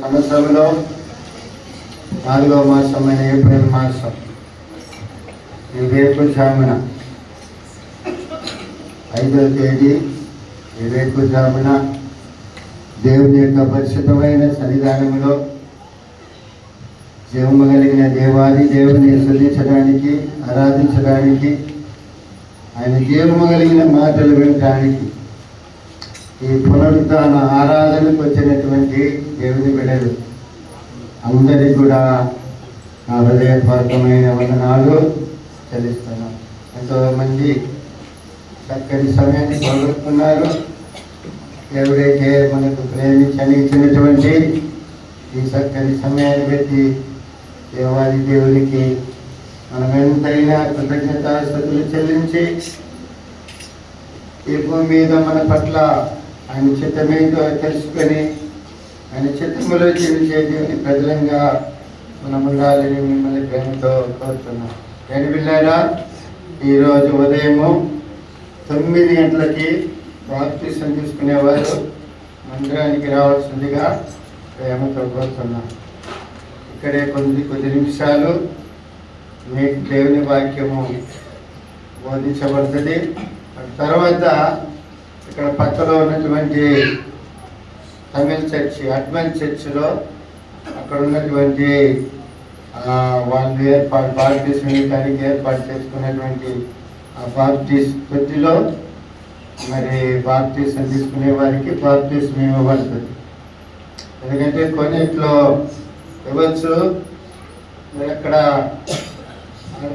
సంవత్సరంలో 4వ మాసమైన ఏప్రిల్ మాసం ఈ వేకుజామున 5వ తేదీ ఈ వేకుజామున దేవుని యొక్క పరిశుద్ధమైన సన్నిధానంలో జీవము కలిగిన దేవాది దేవుని స్తుతించడానికి, ఆరాధించడానికి, ఆయన జీవము కలిగిన మాటలు వినడానికి ఈ పునరుద్ధాన ఆరాధనకు వచ్చినటువంటి దేవుని బిడ్డలు అందరికీ కూడా నా హృదయపూర్వకమైన వందనాలు చెల్లిస్తున్నాం. ఎంతోమంది చక్కని సమయాన్ని పోగొట్టుకున్నారు. ఎవరైతే మనకు ప్రేమించని ఇచ్చినటువంటి ఈ చక్కని సమయాన్ని పెట్టి దేవాది దేవునికి మనం ఎంతైనా కృతజ్ఞతాస్తుతులు చెల్లించి ఈ భూమి మీద మన పట్ల ఆయన చిత్తమేంటో తెలుసుకొని ఆయన చిత్తములో జీవించే దేవుని ప్రజలంగా మనం ఉండాలని మిమ్మల్ని ప్రేమతో కోరుతున్నాం. నేను పిల్లారా, ఈరోజు ఉదయము 9 గంటలకి బాప్టిజం తీసుకునేవారు మందిరానికి రావాల్సిందిగా ప్రేమతో కోరుతున్నాం. ఇక్కడే కొద్ది నిమిషాలు మీకు దేవుని వాక్యము బోధించబడుతుంది. తర్వాత ఇక్కడ పక్కలో ఉన్నటువంటి తమిళ చర్చి, అడ్వెంట్ చర్చిలో అక్కడ ఉన్నటువంటి వాళ్ళు బాప్టిజం ఇవ్వడానికి ఏర్పాటు చేసుకున్నటువంటి ఆ బాప్టిస్ట్ తొట్టిలో మరి బాప్టిజం తీసుకునే వారికి బాప్టిజం ఇవ్వబడుతుంది. ఎందుకంటే కొన్నిట్లో ఇవ్వచ్చు, మరి అక్కడ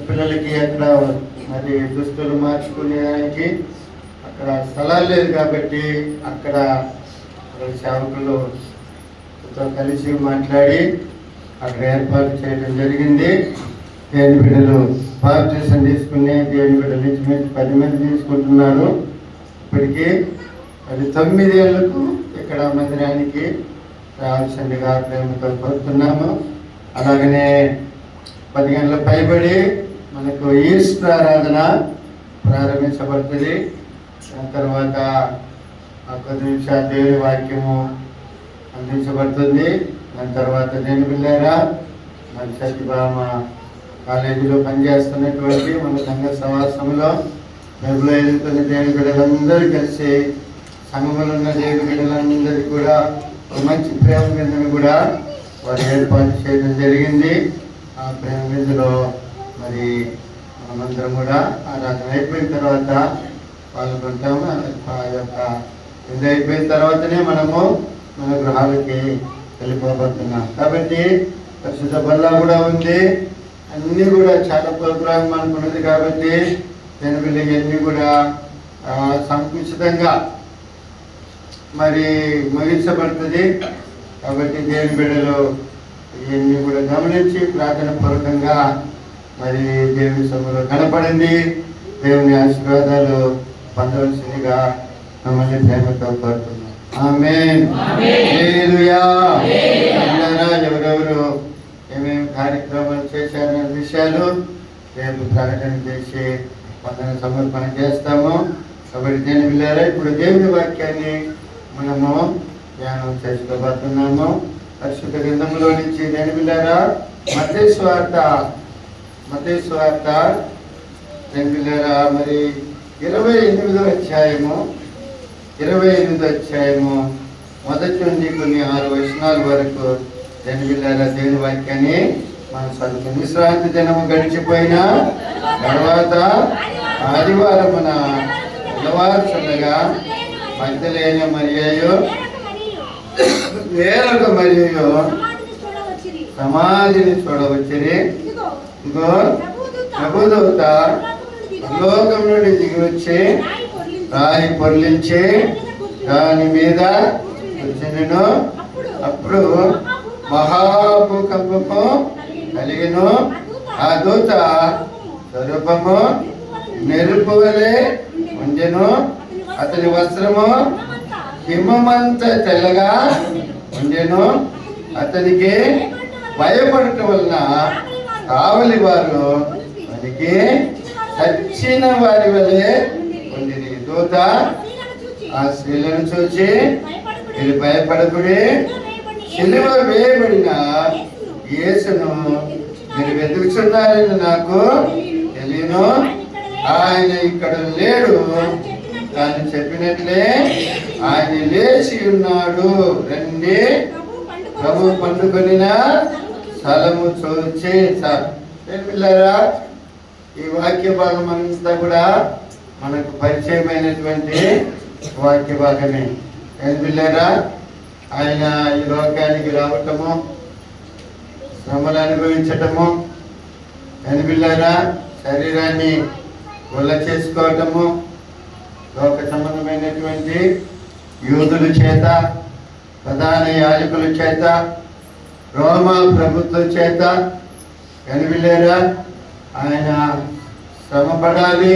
పిల్లలకి అక్కడ మరి దుస్తులు మార్చుకునేదానికి అక్కడ స్థలాలు లేదు కాబట్టి అక్కడ సేవకులతో కలిసి మాట్లాడి అక్కడ ఏర్పాటు చేయడం జరిగింది. దేవుని బిడ్డలు బాప్టిజం తీసుకునే దేవుని బిడ్డలు నుంచి 10 మంది తీసుకుంటున్నారు. ఇప్పటికీ అది 9 ఏళ్లకు ఇక్కడ మందిరానికి రావాల్సిందిగా ప్రేమతో కోరుతున్నాము. అలాగనే 10 గంటల పైబడి మనకు ఈస్టర్ ఆరాధన ప్రారంభించబడుతుంది. దాని తర్వాత కొద్ది నిమిషాలు దేవుని వాక్యము అందించబడుతుంది. దాని తర్వాత నేను పిల్లారా మన సత్యభామ కాలేజీలో పనిచేస్తున్నటువంటి మన సంఘ సమాసంలో బైబిల్లో ఎదుగుతున్న దేవుని బిడ్డలందరూ కలిసి సంఘంలో ఉన్న దేవుని బిడ్డలందరికీ కూడా మంచి ప్రేమ విందును కూడా వారు ఏర్పాటు చేయడం జరిగింది. ఆ ప్రేమ విందులో మరి మనమందరం కూడా ఆరాధన అయిపోయిన తర్వాత పాల్గొంటాము. ఆ యొక్క విందు అయిపోయిన తర్వాతనే మనము మన గృహాలకి వెళ్ళిపోబోతున్నాం. కాబట్టి పరిశుద్ధ బల్ల కూడా ఉంది, అన్నీ కూడా చాలా ప్రోగ్రాం అనుకున్నది. కాబట్టి జనబిల్లి అన్నీ కూడా సంకుచితంగా మరి ముగించబడుతుంది. కాబట్టి దేవుని బిడ్డలు ఇవన్నీ కూడా గమనించి ప్రార్థన పూర్వకంగా మరి దేవుని సభలో కనపడింది దేవుని ఆశీర్వాదాలు పొందవలసిందిగా మమ్మల్ని ప్రేమతో కోరుతున్నాం. ఆమేన్. హల్లెలూయా. ఎవరెవరు ఏమేమి కార్యక్రమాలు చేశారనే విషయాలు రేపు ప్రకటన చేసి వందన సమర్పణ చేస్తాము. కాబట్టి దేవుని బిడ్డలారా, ఇప్పుడు దేవుని వాక్యాన్ని మనము ధ్యానం చేసుకోబోతున్నాము. పరిశుద్ధ గ్రంథంలో నుంచి దేవుని బిడ్డలారా, మత్తయి సువార్త దేవుని బిడ్డలారా, మరి 28వ అధ్యాయము మొదటి నుండి కొన్ని 6 వచనాల వరకు దేవుని బిడ్డలారా దేవుని వాక్యాన్ని మనం చదువుకుని విశ్రాంతి దినము గడిచిపోయిన తర్వాత ఆదివారమున తెల్లవారుచుండగా మగ్దలేన మరియయు వేరొక మరియయు సమాధిని చూడవచ్చిరి. ఇదిగో ప్రభుదూత లోకం నుండి దిగి వచ్చి రాయి పొర్లించి దాని మీద కూర్చునిను. అప్పుడు మహాభూకంపము కలిగిను. ఆ దూత స్వరూపము మెరుపు వలె ఉండెను. అతని వస్త్రము హిమమంత తెల్లగా ఉండెను. అతనికి భయపడటం వలన కావలి వారు వారికి చచ్చిన వారి వలె ఉండిరి. దూత ఆ స్త్రీలను చూచి, మీరు భయపడకుడి, సిలువ వేయబడిన యేసును మీరు వెతుకుతున్నారని నాకు తెలియను. ఆయన ఇక్కడ లేడు, తాను చెప్పినట్లే ఆయన లేచి ఉన్నాడు. రండి, ప్రభు పండుకొనిన స్థలము చూచి. పిల్లరా, ఈ వాక్య భాగం అంతా కూడా మనకు పరిచయమైనటువంటి వాక్య భాగమే. ఏం పిల్లరా, ఆయన ఈ లోకానికి రావటము, శ్రమలు అనుభవించటము, ఏం పిల్లరా, శరీరాన్ని గుల్ల చేసుకోవటము, లోక సంబంధమైనటువంటి యూదుల చేత, ప్రధాన యాజకుల చేత, రోమా ప్రభుత్వం చేత కనిపిల్లేరా ఆయన శ్రమపడాలి,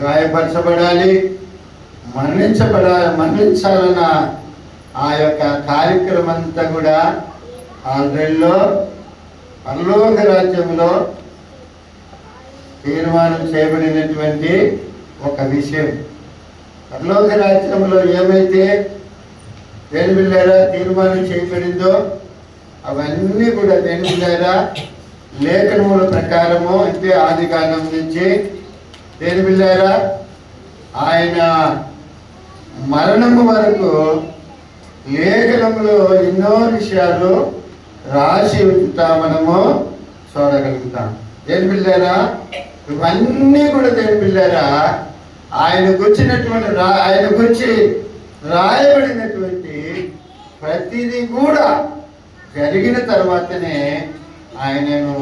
గాయపరచబడాలి, మరణించాలన్న ఆ యొక్క కార్యక్రమం అంతా కూడా ఆల్రెడీలో పరలోక రాజ్యంలో తీర్మానం చేయబడినటువంటి ఒక విషయం. పరలోక రాజ్యంలో ఏమైతే దేని బిళ్ళారా తీర్మానం చేయబడిందో అవన్నీ కూడా దేని బిళ్ళారా లేఖనముల ప్రకారము, అంటే ఆది కాలం నుంచి దేని బిళ్ళారా ఆయన మరణము వరకు లేఖనములో ఎన్నో విషయాలు రాసి ఉంటా మనము చూడగలుగుతాం. దేని బిళ్ళారా ఇవన్నీ కూడా దేని బిళ్ళారా ఆయన గురించి రాయబడినటువంటి ప్రతిదీ కూడా జరిగిన తర్వాతనే ఆయనను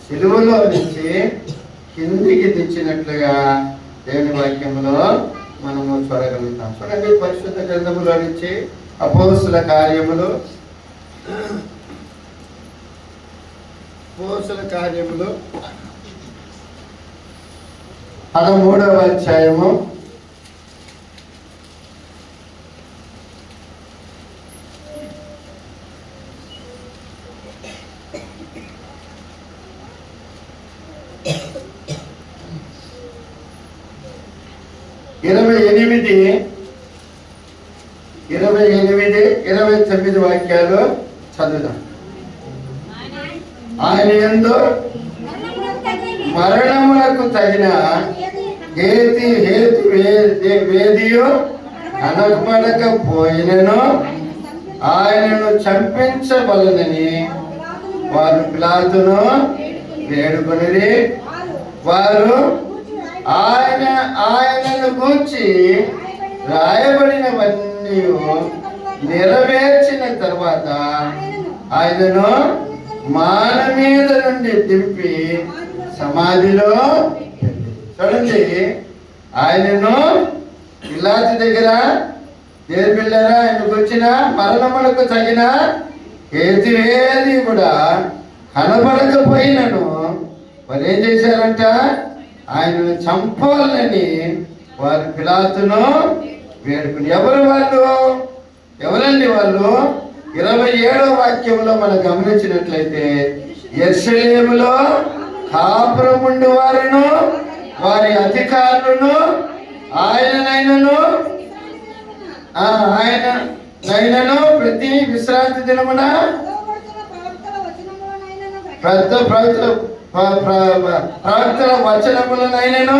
సిలువలో నుంచి కిందికి తెచ్చినట్లుగా దేవుని వాక్యంలో మనము చూడగలుగుతాం. చూడండి, పరిశుద్ధ గ్రంథములో నుంచి అపోస్తుల కార్యములు 13వ అధ్యాయము 28-29 వాక్యాలు చదువుదాం. ఆయన యందు మరణములకు తగిన వేదియు కనపడకపోయినను ఆయనను చంపించవలనని వారు పిలాతును వేడుకొనిరి. వారు ఆయనను గూర్చి రాయబడినవన్నీ నెరవేర్చిన తర్వాత ఆయనను మాన మీద నుండి దింపి సమాధిలో చూడండి. ఆయనను పిలాతు దగ్గర దేని పిల్లరా ఆయనకు వచ్చిన మరణములకు తగిన ఏది కూడా కనబడకపోయినను వారు ఏం చేశారంట, ఆయనను చంపాలని వారు పిలాతును వేడుకుని. ఎవరండి వాళ్ళు? 27వ వాక్యంలో మనం గమనించినట్లయితే యెరూషలేములో కాపురముండు వారును వారి అధికారులను ఆయననైనను ప్రతి విశ్రాంతి దినమున ప్రవక్తల వచనములనైనను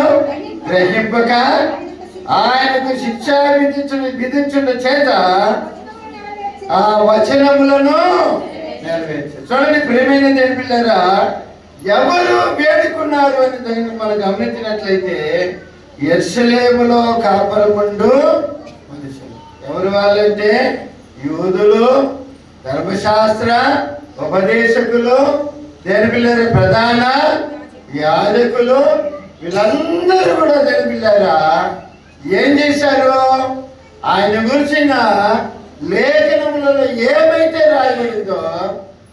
గ్రహింపక ఆయనకు శిక్ష విధించుట చేత ఆ వచనములను నెరవేర్చారు. చూడండి ప్రియమైన దేవుని పిల్లరా, ఎవరు వేడుకున్నారు అని దాన్ని మనం గమనించినట్లయితే యెరూషలేములో కాపురముండు మనుషులు. ఎవరు వాళ్ళంటే యూదులు, ధర్మశాస్త్ర ఉపదేశకులు, దేని పిల్లర ప్రధాన యాజకులు, వీళ్ళందరూ కూడా దేని పిల్లరా ఏం చేశారు, ఆయన గురించిన లేఖనములలో ఏమైతే రాయబడిందో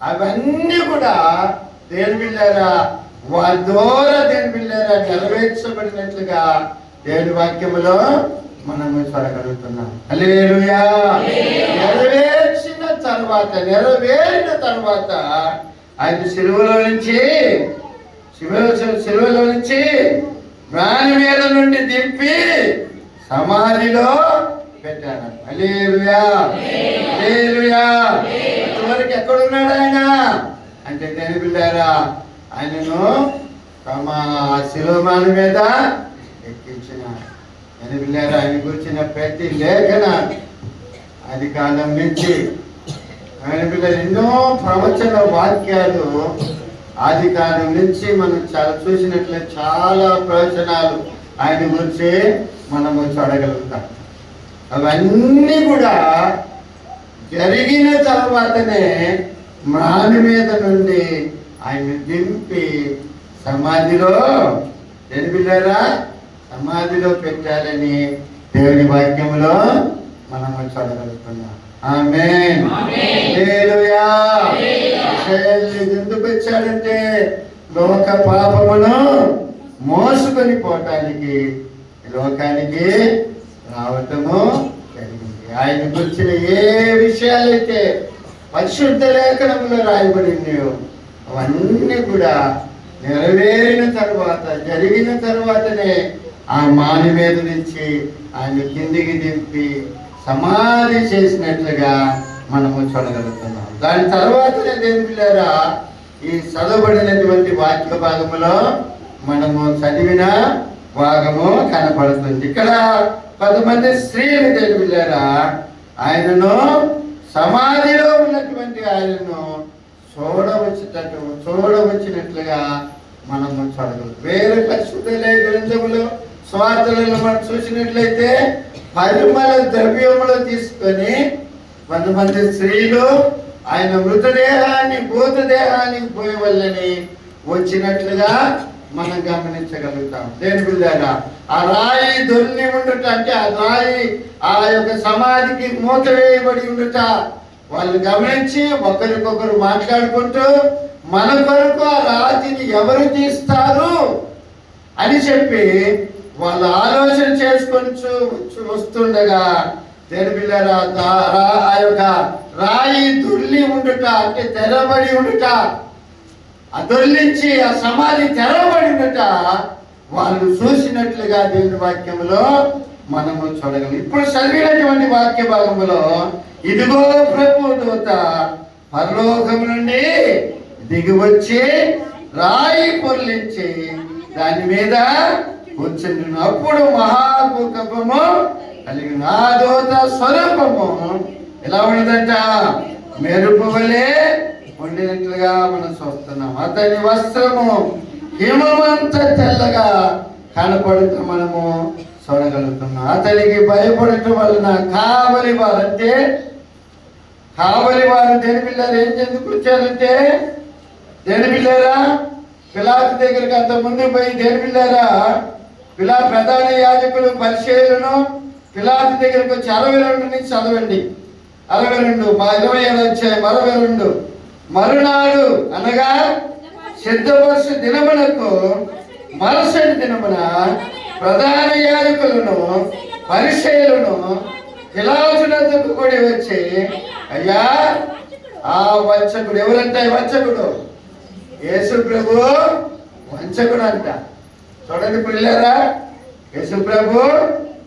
అవన్నీ కూడా దేని పిల్లరా వారి ద్వారా దేని పిల్లరా నెరవేర్చబడినట్లుగా దేవుని వాక్యములో మనము చూడగలుగుతున్నాం. హల్లెలూయా. నెరవేరిన తర్వాత ఆయన సిలువలో నుంచి ప్రాణి మీద నుండి దింపి సమాధిలో పెట్టాను. హల్లెలూయా, హల్లెలూయా. అంతవరకు ఎక్కడున్నాడు ఆయన అంటే దేని బిడ్డారా, ఆయనను తమ శిలోమాల మీద ఎక్కించిన దేని బిడ్డారా, ఆయన గురించిన ప్రతి లేఖన ఆది కాలం నుంచి ఆయన పిల్లలు ఎన్నో ప్రవచన వాక్యాలు ఆది కాలం నుంచి మనం చాలా చూసినట్లే చాలా ప్రవచనాలు ఆయన గురించి మనము చూడగలుగుతాం. అవన్నీ కూడా జరిగిన తర్వాతనే మ్రాని మీద నుండి ఆయన దింపి సమాధిలో తెలిపిల్లారా సమాధిలో పెట్టాలని దేవుని వాక్యంలో మనము చూడగలుగుతున్నాం. ఆమేన్, హల్లెలూయా. ఎందుకు వచ్చాడంటే లోక పాపమును మోసుకొని పోవటానికి లోకానికి రావటము జరిగింది. ఆయన గురించిన ఏ విషయాలైతే పరిశుద్ధ లేఖనంలో రాయబడి ఉన్నాయో అవన్నీ కూడా నెరవేరిన తర్వాత జరిగిన తర్వాతనే ఆ మాని మీద నుంచి ఆయన కిందికి దింపి సమాధి చేసినట్లుగా మనము చూడగలుగుతున్నాం. దాని తర్వాతనే దేవులారా ఈ చదవబడినటువంటి వాక్య భాగములో మనము చదివిన భాగము కనపడుతుంది. ఇక్కడ 10 మంది స్త్రీలు దేవులారా ఆయనను సమాధిలో ఉన్నటువంటి ఆయనను చూడవచ్చినట్లుగా మనము చూడగలుగుతాం. వేరే పరిశుద్ధ గ్రంథములు స్వార్థలలో మనం చూసినట్లయితే పరిమళ ద్రవ్యములు తీసుకొని 100 మంది స్త్రీలు ఆయన మృతదేహాన్ని భూతదేహానికి పోయే వల్లని వచ్చినట్లుగా మనం గమనించగలుగుతాం. దేని బిడ్డలారా ఆ రాయి దొల్లి ఉండుట అంటే ఆ రాయి ఆ యొక్క సమాధికి మూత వేయబడి ఉండుట వాళ్ళు గమనించి ఒకరికొకరు మాట్లాడుకుంటూ మన కొరకు ఆ రాతిని ఎవరు తీస్తారు అని చెప్పి వాళ్ళు ఆలోచన చేసుకొని వస్తుండగా దేని బిడ్డలారా ఆ యొక్క రాయి దొర్లి ఉండుట అంటే తెరబడి ఉండుట ఆ దొర్లించి ఆ సమాధి తెరవబడి ఉండుట వాళ్ళు చూసినట్లుగా దేవుని వాక్యంలో మనము చూడగలం. ఇప్పుడు చదివినటువంటి వాక్య భాగంలో ఇదిగో ప్రభు దూత పరలోకం నుండి దిగివచ్చి రాయి పొర్లించి దాని మీద కూర్చుంటున్న అప్పుడు మహాభూకంపము కలిగిన ఆ దూత స్వరూపము ఎలా ఉన్నదంట మెరుపు వలె ఉండినట్లుగా మనం చూస్తున్నాం. అతని వస్త్రము హిమమంత తెల్లగా కనపడుతూ మనము చూడగలుగుతున్నాం. అతనికి భయపడటం వలన కావలి వారు దేని పిల్లలు ఏం ఎందుకు వచ్చారంటే దేని పిల్లరా పిలాతు దగ్గరికి అంత ముందు పోయి దేని పిల్లరా ప్రధాన యాజకులు పరిచయులను పిలాతు దగ్గరికి వచ్చి 62 నుంచి చదవండి. 62 27 వచ్చాయి 62. మరునాడు అనగా సిద్ధవర్ష దినమునకు మరుసటి దినమున ప్రధాన యాజకులను పరిచయులను పిలాతునకు కూడి వచ్చి అయ్యా ఆ వంచకుడు ఎవరంటే వంచకుడు యేసు ప్రభు వంచకుడు అంట. చూడండి పిల్లరా యేసు ప్రభు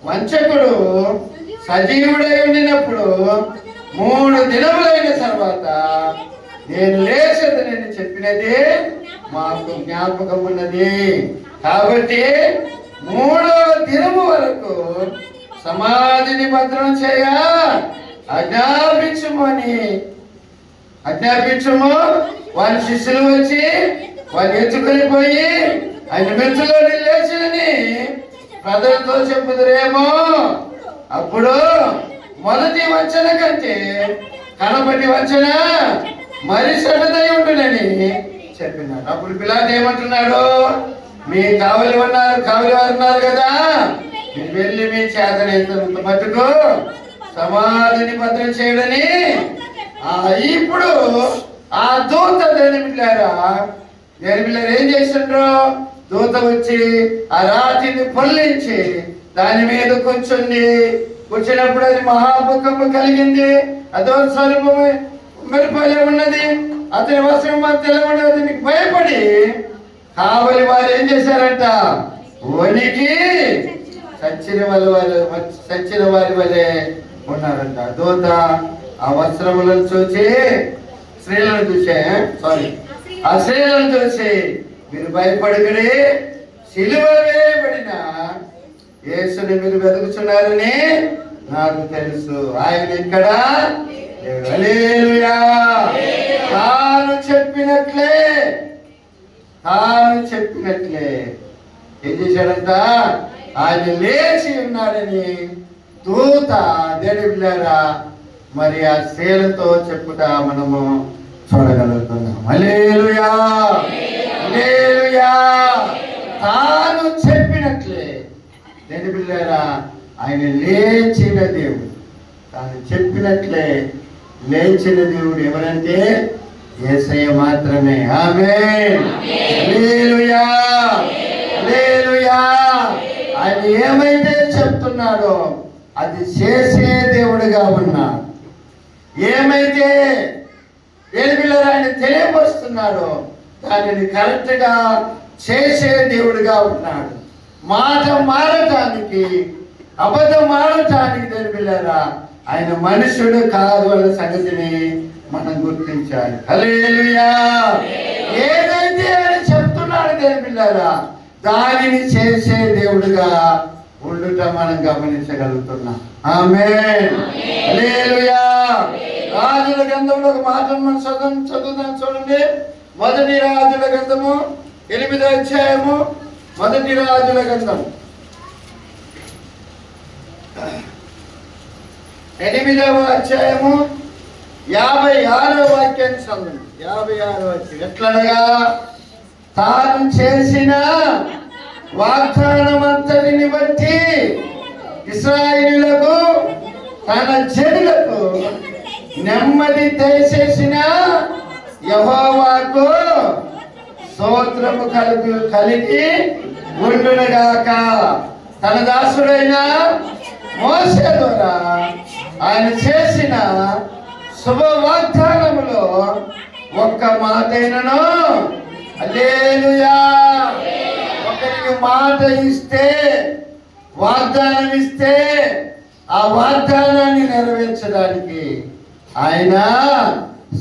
వంచకుడు సజీవుడై ఉండినప్పుడు 3 దినములైన తర్వాత నేను లేచదని చెప్పినది మాకు జ్ఞాపకం ఉన్నది. కాబట్టి 3వ దినము వరకు సమాధిని భద్రం చేయ ఆజ్ఞాపించుము. వాళ్ళ శిష్యులు వచ్చి వాళ్ళు ఎత్తుకొని పోయి ఆయన మెచ్చులో లేచినని ప్రజలతో చెప్పుదురేమో. అప్పుడు మొదటి వంచన కంటే కనపటి వంచన మరి సడదై ఉంటుందని చెప్పినాడు. అప్పుడు పిలాతు ఏమంటున్నాడు, మీ కావలి వారు ఉన్నారు కదా, మీరు వెళ్ళి మీ చేతనైనంత మటుకు సమాధిని భద్రం చేయడని. ఇప్పుడు ఆ దూత దేని పిల్లారు ఏం చేసిండ్రు, దూత వచ్చి ఆ రాతిని పొల్లించి దాని మీద కూర్చున్నప్పుడు అది మహాభూకంపం కలిగింది. అదో స్వరూపము మెరుపులే ఉన్నది. అతని వస్త్రం తెలవడం అతనికి భయపడి కావలి వారు ఏం చేశారంట, వణికి చచ్చిన వారి వలె ఉన్నారంట. దూత ఆ వస్త్రములను చూసి స్త్రీలను ఆ స్త్రీలను చూసి మీరు భయపడకడి, సిలువ వేయబడిన యేసుని మీరు వెతుకుచున్నారని నాకు తెలుసు, ఆయన ఇక్కడ హల్లెలూయా. తాను చెప్పినట్లే ఏం చేశాడంట, ఆయన లేచి ఉన్నాడని దూత దేవులారా మరి ఆ స్త్రీలతో చెప్పుట మనము చూడగలుగుతున్నాం. హల్లెలూయా, హల్లెలూయా. తాను చెప్పినట్లే దేవులారా ఆయన లేచిన దేవుడు, తాను చెప్పినట్లే లేచిన దేవుడు ఎవరంటే యేసయ్య మాత్రమే. ఆమేన్, హల్లెలూయా, హల్లెలూయా. ఆయన ఏమైతే చెప్తున్నాడో అది చేసే దేవుడుగా ఉన్నాడు. ఏమైతే ఆయన తెలియపరుస్తున్నాడో దానిని కరెక్ట్ గా చేసే దేవుడుగా ఉన్నాడు. మాట మారటానికి, అబద్ధం ఆడటానికి దేవులారా ఆయన మనుషుడు కాదు అన్న సంగతిని మనం గుర్తించాలి. హల్లెలూయా. ఏదైతే ఆయన చెప్తున్నాడు దేవులారా దానిని చేసే దేవుడుగా ఉండుట మనం గమనించగలుగుతున్నాం. ఆమేన్, హల్లెలూయా. రాజుల గ్రంథంలో ఒక మాట మనం చదువుదాం చూడండి. మొదటి రాజుల గ్రంథము 8వ అధ్యాయము. మొదటి రాజుల గ్రంథం 8వ అధ్యాయము 56వ వాక్యాన్ని చదవండి. 56వ వాక్యం ఎట్లనగా, తాను చేసిన వాగ్దానమంతటిని బట్టి ఇశ్రాయేలులకు తన జనులకు నెమ్మది దయచేసిన యెహోవాకు స్తోత్రము కలిగి ఉండునుగాక. తన దాసుడైన మోసే ద్వారా ఆయన చేసిన శుభ వాగ్దానములో ఒక్క మాటైనను హల్లెలూయా. ఒకరికి మాట ఇస్తే, వాగ్దానం ఇస్తే ఆ వాగ్దానాన్ని నెరవేర్చడానికి ఆయన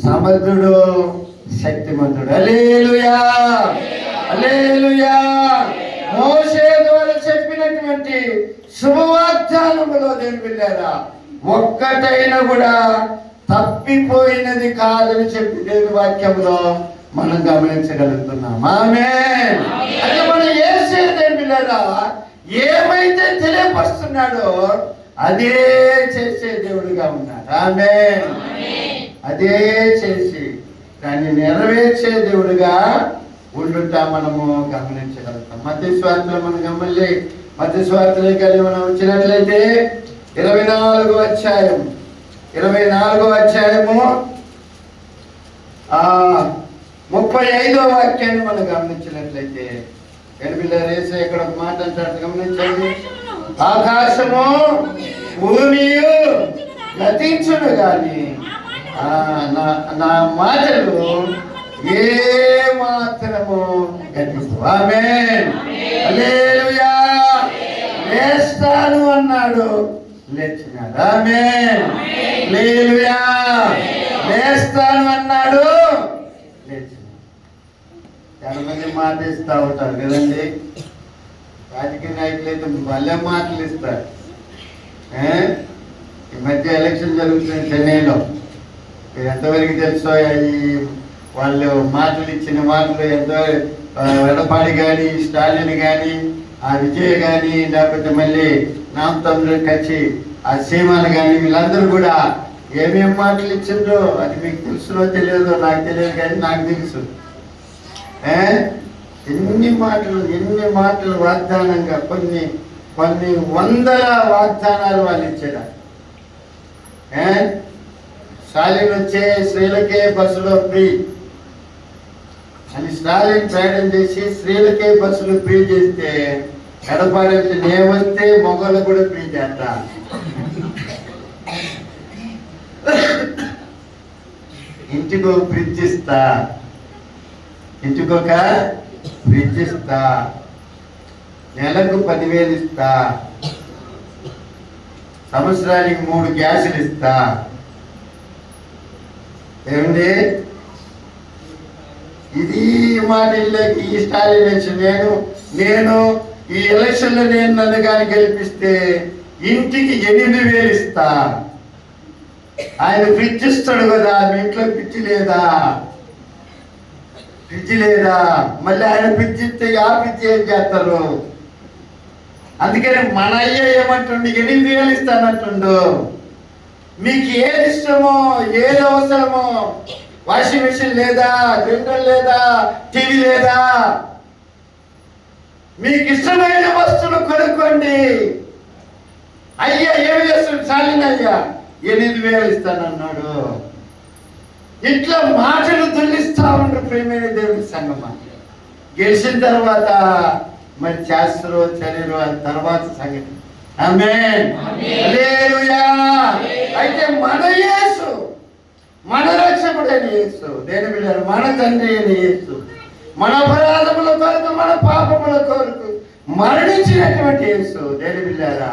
సమర్థుడు, శక్తిమంతుడు. హల్లెలూయా, హల్లెలూయా. మోసే ద్వారా చెప్పినటువంటి శుభవాగ్దానములో దేవులారా ఒక్కటైనా కూడా తప్పిపోయినది కాదని చెప్పి దేవుని వాక్యంలో మనం గమనించగలుగుతున్నాం. ఆమేన్. అది మనం యేసే దేవులారా ఏమైతే తెలియపరుస్తున్నాడో అదే చేసే దేవుడుగా ఉన్నాడు. ఆమేన్. అదే చేసి దాన్ని నెరవేర్చే దేవుడుగా ఉండుట మనము గమనించగలుగుతాం. మత్తయి సువార్తలో మనం మత్తయి సువార్తలోకి వెళ్ళి మనం వచ్చినట్లయితే 24వ అధ్యాయము 35వ వాక్యాన్ని మనం గమనించినట్లయితే యేసు ఇక్కడ ఒక మాట అంటాడు, గమనించండి. ఆకాశము భూమియు గతించును గాని నా మాటలు ఏ మాత్రము గతించవు. ఆమేన్, హల్లెలూయా. లేస్తాను అన్నాడు, లేచినాడు. ఆమేన్, హల్లెలూయా. లేస్తాను అన్నాడు, లేచినాడు. చాలా మంది మాట ఇస్తూ ఉంటారు కదండి. రాజకీయ నాయకులు అయితే భలే మాటలు ఇస్తారు. ఈ మధ్య ఎలక్షన్ జరుగుతుంది చెన్నైలో. ఎంతవరకు తెలుసో వాళ్ళు మాటలు ఇచ్చిన మాటలు ఎంతో ఎడపాడి కానీ, స్టాలిన్ కానీ, ఆ విజయ్ కానీ, లేకపోతే మళ్ళీ నామతమ్ముడు కచ్చి ఆ సీమాలు కానీ వీళ్ళందరూ కూడా ఏమేమి మాటలు ఇచ్చిండ్రో అది మీకు తెలుసునో తెలియదో నాకు తెలియదు, కానీ నాకు తెలుసు. ఎన్ని మాటలు వాగ్దానంగా కొన్ని వందల వాగ్దానాలు వాళ్ళు ఇచ్చారు. స్టాలిన్ వచ్చే స్త్రీలకే బస్సులో ఫ్రీ అని స్టాలిన్ ప్రయాణం చేసి స్త్రీలకే బస్సులు ఫ్రీ చేస్తే ఎడపాడి నే వస్తే మొగలు కూడా ఫ్రీ చేస్తా. ఇంటికో ఫ్రిడ్జ్ ఇస్తా, ఇంటికొక ఫ్రిడ్జ్ ఇస్తా, నెలకు 10,000 ఇస్తా, సంవత్సరానికి 3 గ్యాసులు ఇస్తా. ఏమండి, ఇది మాట ఈ స్టాలిన్ నేను ఈ ఎలక్షన్లో నన్ను కానీ గెలిపిస్తే ఇంటికి 8,000 ఇస్తా. ఆయన ఫ్రిడ్జ్ ఇస్తాడు కదా, మీ ఇంట్లో ఫ్రిడ్జ్ లేదా? ఫ్రిడ్జ్ లేదా? మళ్ళీ ఆయన ఫ్రిడ్జ్ ఇస్తే ఆ ఫ్రిడ్జ్ ఏం చేస్తారు? అందుకని మన అయ్య ఏమంటుండు, 8,000 ఇస్తానంటుండు. మీకు ఏది ఇష్టమో, ఏది అవసరమో, వాషింగ్ మెషిన్ లేదా, గ్రైండర్ లేదా, టీవీ లేదా, మీకు ఇష్టమైన వస్తువులు కొనుక్కోండి. అయ్యా ఏమి చేస్తాడు? చాలిన అయ్యా 8,000 ఇస్తానన్నాడు. ఇట్లా మాటలు దుల్లిస్తా ఉండరు ప్రేమైన దేవుని సంగమా. గెలిచిన తర్వాత మరి చేస్తారు చర్యలు ఆ తర్వాత సంగతి. ఆమేన్, హల్లెలూయా. అయితే మన యేసు, మన రక్షకుడైన యేసు, దేని బిడ్డలు, మన తండ్రి అయిన యేసు, మన అపరాధముల కొరకు, మన పాపముల కొరకు మరణించినటువంటి యేసు, దేని బిడ్డలారా,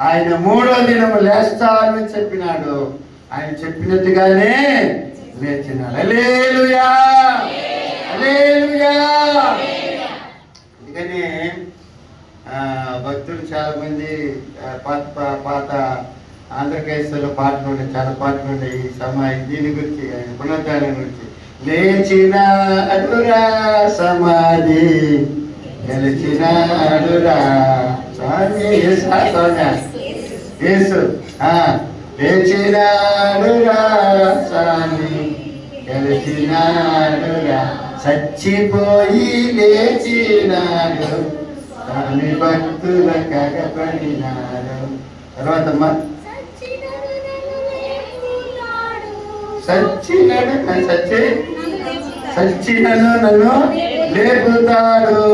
ఆయన 3వ దినము లేస్తా అని చెప్పినాడు. ఆయన చెప్పినట్టుగానే లేచినాడు. హల్లెలూయా, హల్లెలూయా. అందుకని భక్తులు చాలా మంది పాత ఆంధ్రప్రదేశ్లో పాటలు ఉండే, చాలా పాటలు ఉండే ఈ సమాధి దీని గురించి, ఆయన పునరుద్ధానం గురించి. లేచినాడురా సమాధి, గెలిచినాడురా స్వామి యేసు, లేచినాడురా స్వామి, గెలిచినాడురా, చచ్చిపోయి లేచినాడు స్వామి, భక్తుల కగపడినాడు. తర్వాత సచ్చినను నన్ను లేపుతాడు,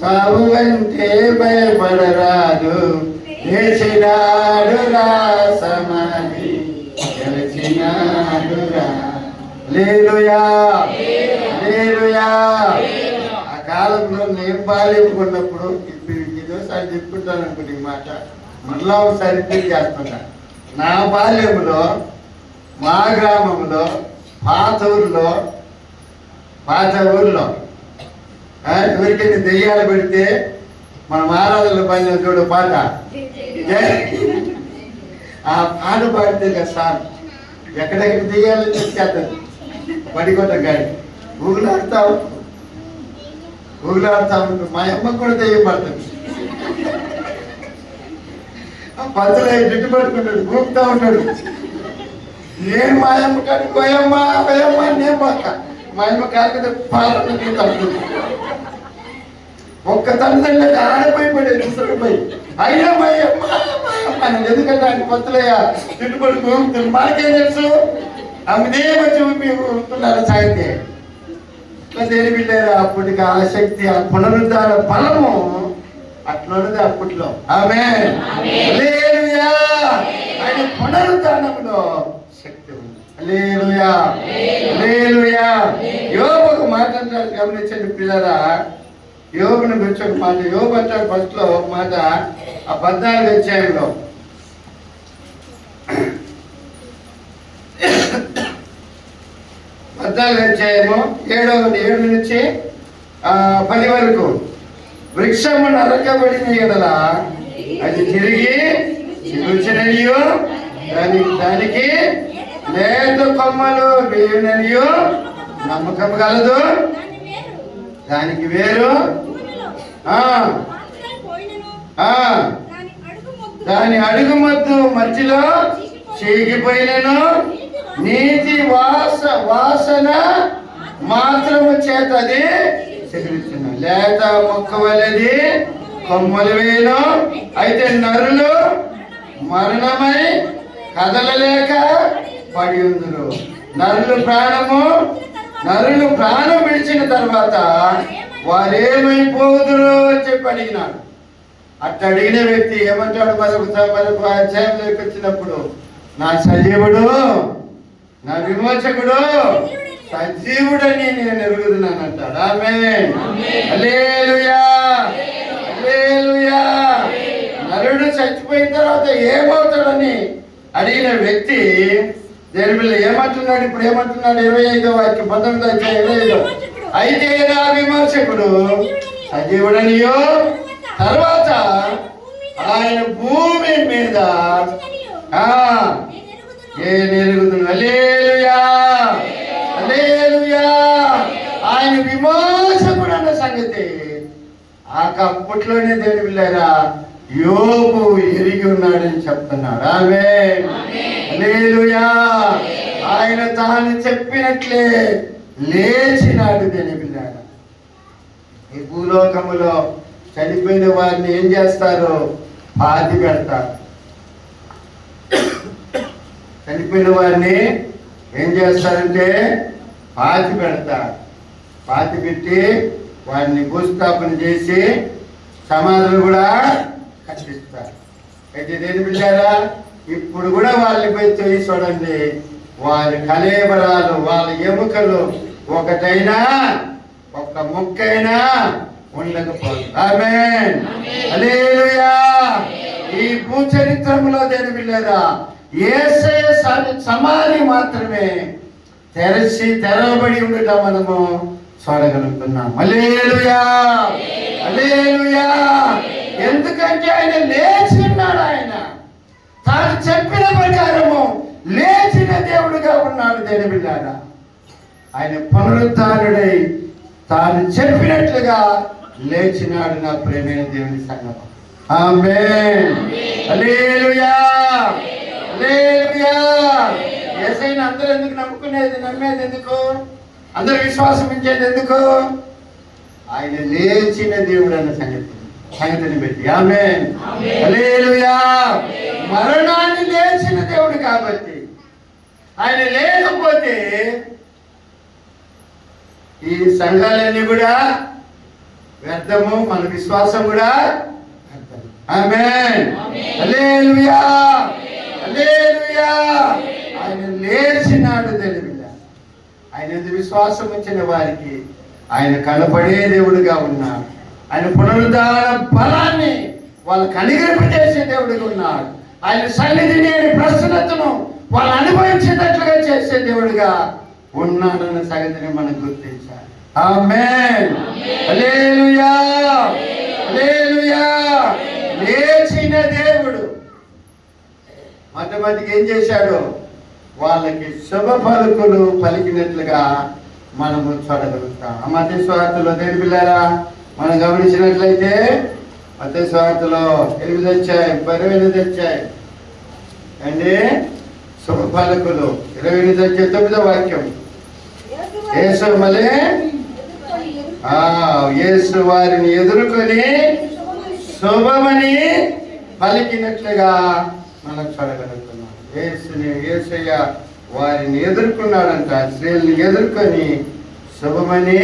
సావు అంటే భయపడరాదు, లేచినాడురా సమాధి, గెలిచినాడురా. హల్లెలూయా, హల్లెలూయా. ఆ కాలంలో నేను బాల్యముకున్నప్పుడు, ఇప్పుడు ఇదోసారి చెప్పుకుంటాను అనుకుంటే ఈ మాట మళ్ళా ఒకసారి చేస్తున్నా. నా బాల్యంలో మా గ్రామంలో పాత ఊర్లో ఎవరికైనా దెయ్యాలు పెడితే మన మహారాజుల పైన చూడు పాట, ఆ పాట పాడితే కదా సార్ ఎక్కడెక్కడ దెయ్యాలని తెచ్చేస్తాను. పడికొట్ట గాడి ఊగులాడుతా ఉంటాడు. మా అమ్మకు కూడా దెయ్యం పడుతుంది. పచ్చలే జుట్టు పట్టుకుంటాడు, ఊపుతా ఉంటాడు. నేను మా అమ్మ కాదు, పోయమ్మ నేను పక్క మా అమ్మ కాకపోతే పాలన తడుతుంది. ఒక్క తండ్రి ఆడపోయి పడేది ముసలిపోయి, అయినా మా అమ్మ ఎందుకంటే ఆయన పచ్చలయ్య జుట్టు పట్టుకు ఊపుతుంది. మనకేం తెలుసు, ఆమెదే వచ్చి మీరు ఉంటున్నారు సాగితే. ఇట్లా దేని బిడ్డారు, అప్పటికి ఆ శక్తి, ఆ పునరుద్ధార బలము అట్లున్నది అప్పట్లో. ఆమేన్, హల్లెలూయా. ఆయన పునరుద్ధానంలో శక్తి ఉంది. హల్లెలూయా, హల్లెలూయా. యోబు ఒక మాట అంటాడు, గమనించండి పిల్లరా. యోబుని గురించి ఒక మాట. యోబు అంటాడు ఫస్ట్ లో ఒక మాట, ఆ 14వ అధ్యాయంలో 14వ అధ్యాయము 7 నుంచి 10 వరకు. వృక్షము నరకబడిన ఎడల అది తిరిగి చిగుర్చుననియు, దానికి లేత కొమ్మలు వేయుననియు నమ్మకం కలదు. దానికి వేరు దాని అడుగు మొద్దు మధ్యలో చీకిపోయినను, నీతి వాసన మాత్రము చేత అది చిగురించును. లేత మొక్క వలెది కొమ్మలు వేయను. అయితే నరులు మరణమై కదలలేక పడి ఉందురు. నరులు ప్రాణం విడిచిన తర్వాత వారేమైపోదురు అని చెప్పి అడిగినాడు. అట్లా అడిగిన వ్యక్తి ఏమంటాడు? మరొక అధ్యాయంలోకి వచ్చినప్పుడు, నా సజీవుడు, నా విమోచకుడు సజీవుడని నేను ఎరుగుతున్నాను అంటాడు. ఆమేన్, హల్లెలూయా, హల్లెలూయా. నరుడు చచ్చిపోయిన తర్వాత ఏమవుతాడని అడిగిన వ్యక్తి దేని పిల్ల ఏమంటున్నాడు? ఇప్పుడు ఏమంటున్నాడు? 25వ వాక్యం 19వ అధ్యాయం 25. అయితే నా విమర్శకుడు సజీవుడనియో తర్వాత ఆయన భూమి మీద ఎరుగుదును. హల్లెలూయా, హల్లెలూయా. ఆయన విమోచకుడు అన్న సంగతి అప్పట్లోనే దేవుని పిల్లారా యోబు ఎరిగి ఉన్నాడని చెప్తున్నాడు. ఆమేన్, హల్లెలూయా. ఆయన తాను చెప్పినట్లే లేచినాడు దేవుని పిల్లారా. ఈ భూలోకములో చనిపోయిన వారిని ఏం చేస్తారు? పాతి పెడతారు. చనిపోయిన వారిని ఏం చేస్తారంటే పాతి పెడతారు. పాతి పెట్టి వారిని భూస్థాపన చేసి సమాధులు కూడా కట్టిస్తారు. అయితే దేని పిల్లారా ఇప్పుడు కూడా వాళ్ళని పోయి తొయ్యి చూడండి, వారి కళేబరాలు వాళ్ళ ఎముకలు ఒకటైనా ఒక్క ముక్కైనా ఉండకపోదు. ఆమేన్, హల్లెలూయా. ఈ భూచరిత్రములో దేని పిల్లారా యేసయ్య సమాధి మాత్రమే తెరవబడి ఉండటం మనము చూడగలుగుతున్నాం. హల్లెలూయా, హల్లెలూయా. ఎందుకంటే ఆయన లేచి ఉన్నాడు. ఆయన తాను చెప్పిన ప్రకారము లేచిన దేవుడుగా ఉన్నాడు దేని బిడ్డారా. ఆయన పునరుత్థానుడై తాను చెప్పినట్లుగా లేచినాడు నా ప్రేమైన దేవుని సంగమం. ఆమేన్, హల్లెలూయా, హల్లెలూయా. యేసయ్యను అందరూ ఎందుకు నమ్ముకునేది, నమ్మేది ఎందుకు, అందరూ విశ్వాసం ఇచ్చేది ఎందుకు? ఆయన లేచిన దేవుడు అన్న సంగతిని బట్టి. ఆమేన్, హల్లెలూయా. మరణాన్ని లేచిన దేవుడు కాబట్టి ఆయన లేకపోతే ఈ సంఘాలన్నీ కూడా వ్యర్థము, మన విశ్వాసం కూడా వ్యర్థం. ఆమేన్, హల్లెలూయా, హల్లెలూయా. ఆయన లేచినాడు తెలివిగా. ఆయన విశ్వాసం ఉంచిన వారికి ఆయన కనపడే దేవుడుగా ఉన్నాడు. ఆయన పునరుద్ధాన బలాన్ని వాళ్ళకు అనుగ్రహింపజేసే దేవుడిగా ఉన్నాడు. ఆయన సన్నిధిని ప్రసన్నతను వాళ్ళు అనుభవించేటట్లుగా చేసే దేవుడిగా ఉన్నాడన్న సంగతిని మనం గుర్తించాలి. ఆమేన్, హల్లెలూయా, హల్లెలూయా. లేచిన దేవుడు మొట్టమొదటికి ఏం చేశాడు? వాళ్ళకి శుభ పలుకులు పలికినట్లుగా మనము చూడగలుగుతాం. ఆ మత్తయి సువార్తలో దేని పిల్లారా మనం గమనించినట్లయితే మత్తయి సువార్తలో 8 వచ్చాయి, 28 వచ్చాయి అండి. శుభ పలుకులు 28 వచ్చే 9వ వాక్యం. యేసు మళ్ళీ యేసు వారిని ఎదుర్కొని శుభమని పలికినట్లుగా మనం చూడగలుగుతున్నాం. యేసయ్య వారిని ఎదుర్కొన్నాడంట. స్త్రీల్ని ఎదుర్కొని శుభమని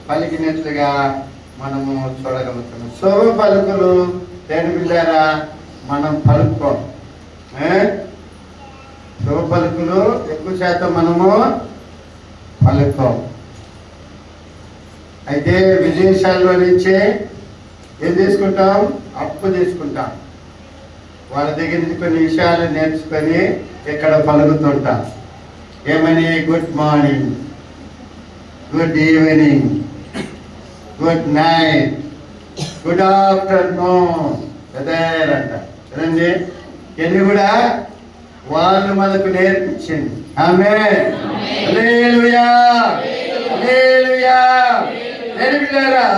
పలికినట్లుగా మనము చూడగలుగుతున్నాం. శుభ పలుకులు దేని పిల్లారా మనం పలుకోం. శుభ పలుకులు ఎక్కువ శాతం మనము పలుకోం. అయితే విదేశాల్లో నుంచే ఏం తీసుకుంటాం? అప్పు తీసుకుంటాం. వాళ్ళ దగ్గర నుంచి కొన్ని విషయాలు నేర్చుకొని ఇక్కడ పలుకుతుంటాం. ఏమని? Good morning, good evening, good night, good afternoon అంట కదండి. ఇవన్నీ కూడా వాళ్ళు మనకు నేర్పించింది. ఆమేన్, హల్లెలూయా, హల్లెలూయా. దేని పిల్లారా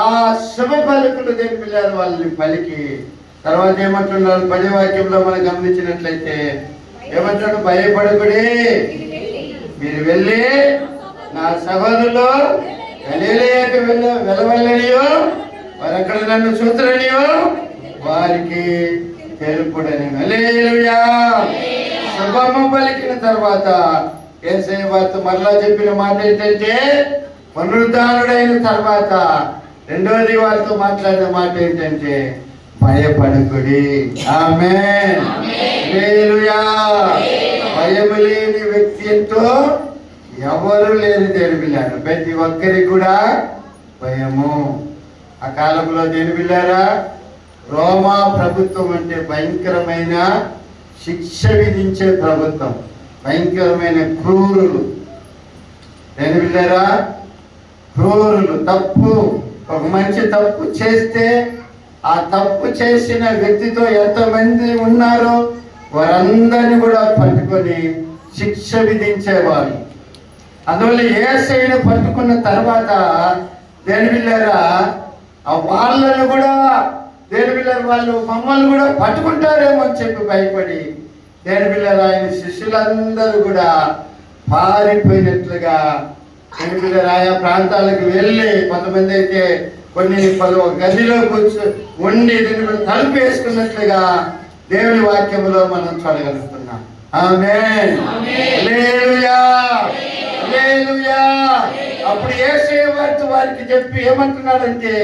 ఆ శుభ పలుకులు దేని పిల్లారు వాళ్ళని పలికి తర్వాత ఏమంటున్నారు? 10వ వాక్యంలో మనం గమనించినట్లయితే ఏమంటాడు? భయపడకుడి, మీరు వెళ్ళి నా సహోదరులు గలిలయకు వెళ్ళవల్లనియో వారు అక్కడ నన్ను చూతురనియో వారికి తెలుపుడని. హల్లెలూయా. శుభము పలికిన తర్వాత యేసయ్య వారితో మరలా చెప్పిన మాట ఏంటంటే పునరుద్ధానుడైన తర్వాత రెండవది వారితో మాట్లాడిన మాట ఏంటంటే భయపడకుడి. ఆమేన్, హల్లెలూయా. భయము లేని వ్యక్తి ఎంతో ఎవరు లేని దేని పిల్లారు. ప్రతి ఒక్కరికి కూడా భయము. ఆ కాలంలో దేని పిల్లారా రోమా ప్రభుత్వం అంటే భయంకరమైన శిక్ష విధించే ప్రభుత్వం, భయంకరమైన క్రూరులు. నేను వెళ్ళారా, క్రూరులు. తప్పు, ఒక మంచి తప్పు చేస్తే ఆ తప్పు చేసిన వ్యక్తితో ఎంతమంది ఉన్నారో వారందరినీ కూడా పట్టుకొని శిక్ష విధించేవారు. అందువల్ల యేసయ్యను పట్టుకున్న తర్వాత దేని వెళ్ళారా, వాళ్ళను కూడా దేని వెళ్ళారు, వాళ్ళు మమ్మల్ని కూడా పట్టుకుంటారేమో అని చెప్పి భయపడి దేని వెళ్ళారు ఆయన శిష్యులందరూ కూడా పారిపోయినట్లుగా దేని వెళ్ళారు ఆయా ప్రాంతాలకు వెళ్ళి, కొంతమంది అయితే కొన్ని గదిలో ఉండి దీని తలుపు వేసుకున్నట్లుగా దేవుని వాక్యములో మనం చూడగలుగుతున్నాం. ఆమేన్, హల్లెలూయా, హల్లెలూయా. అప్పుడు యేసయ్య వారికి చెప్పి ఏమంటున్నాడంటే,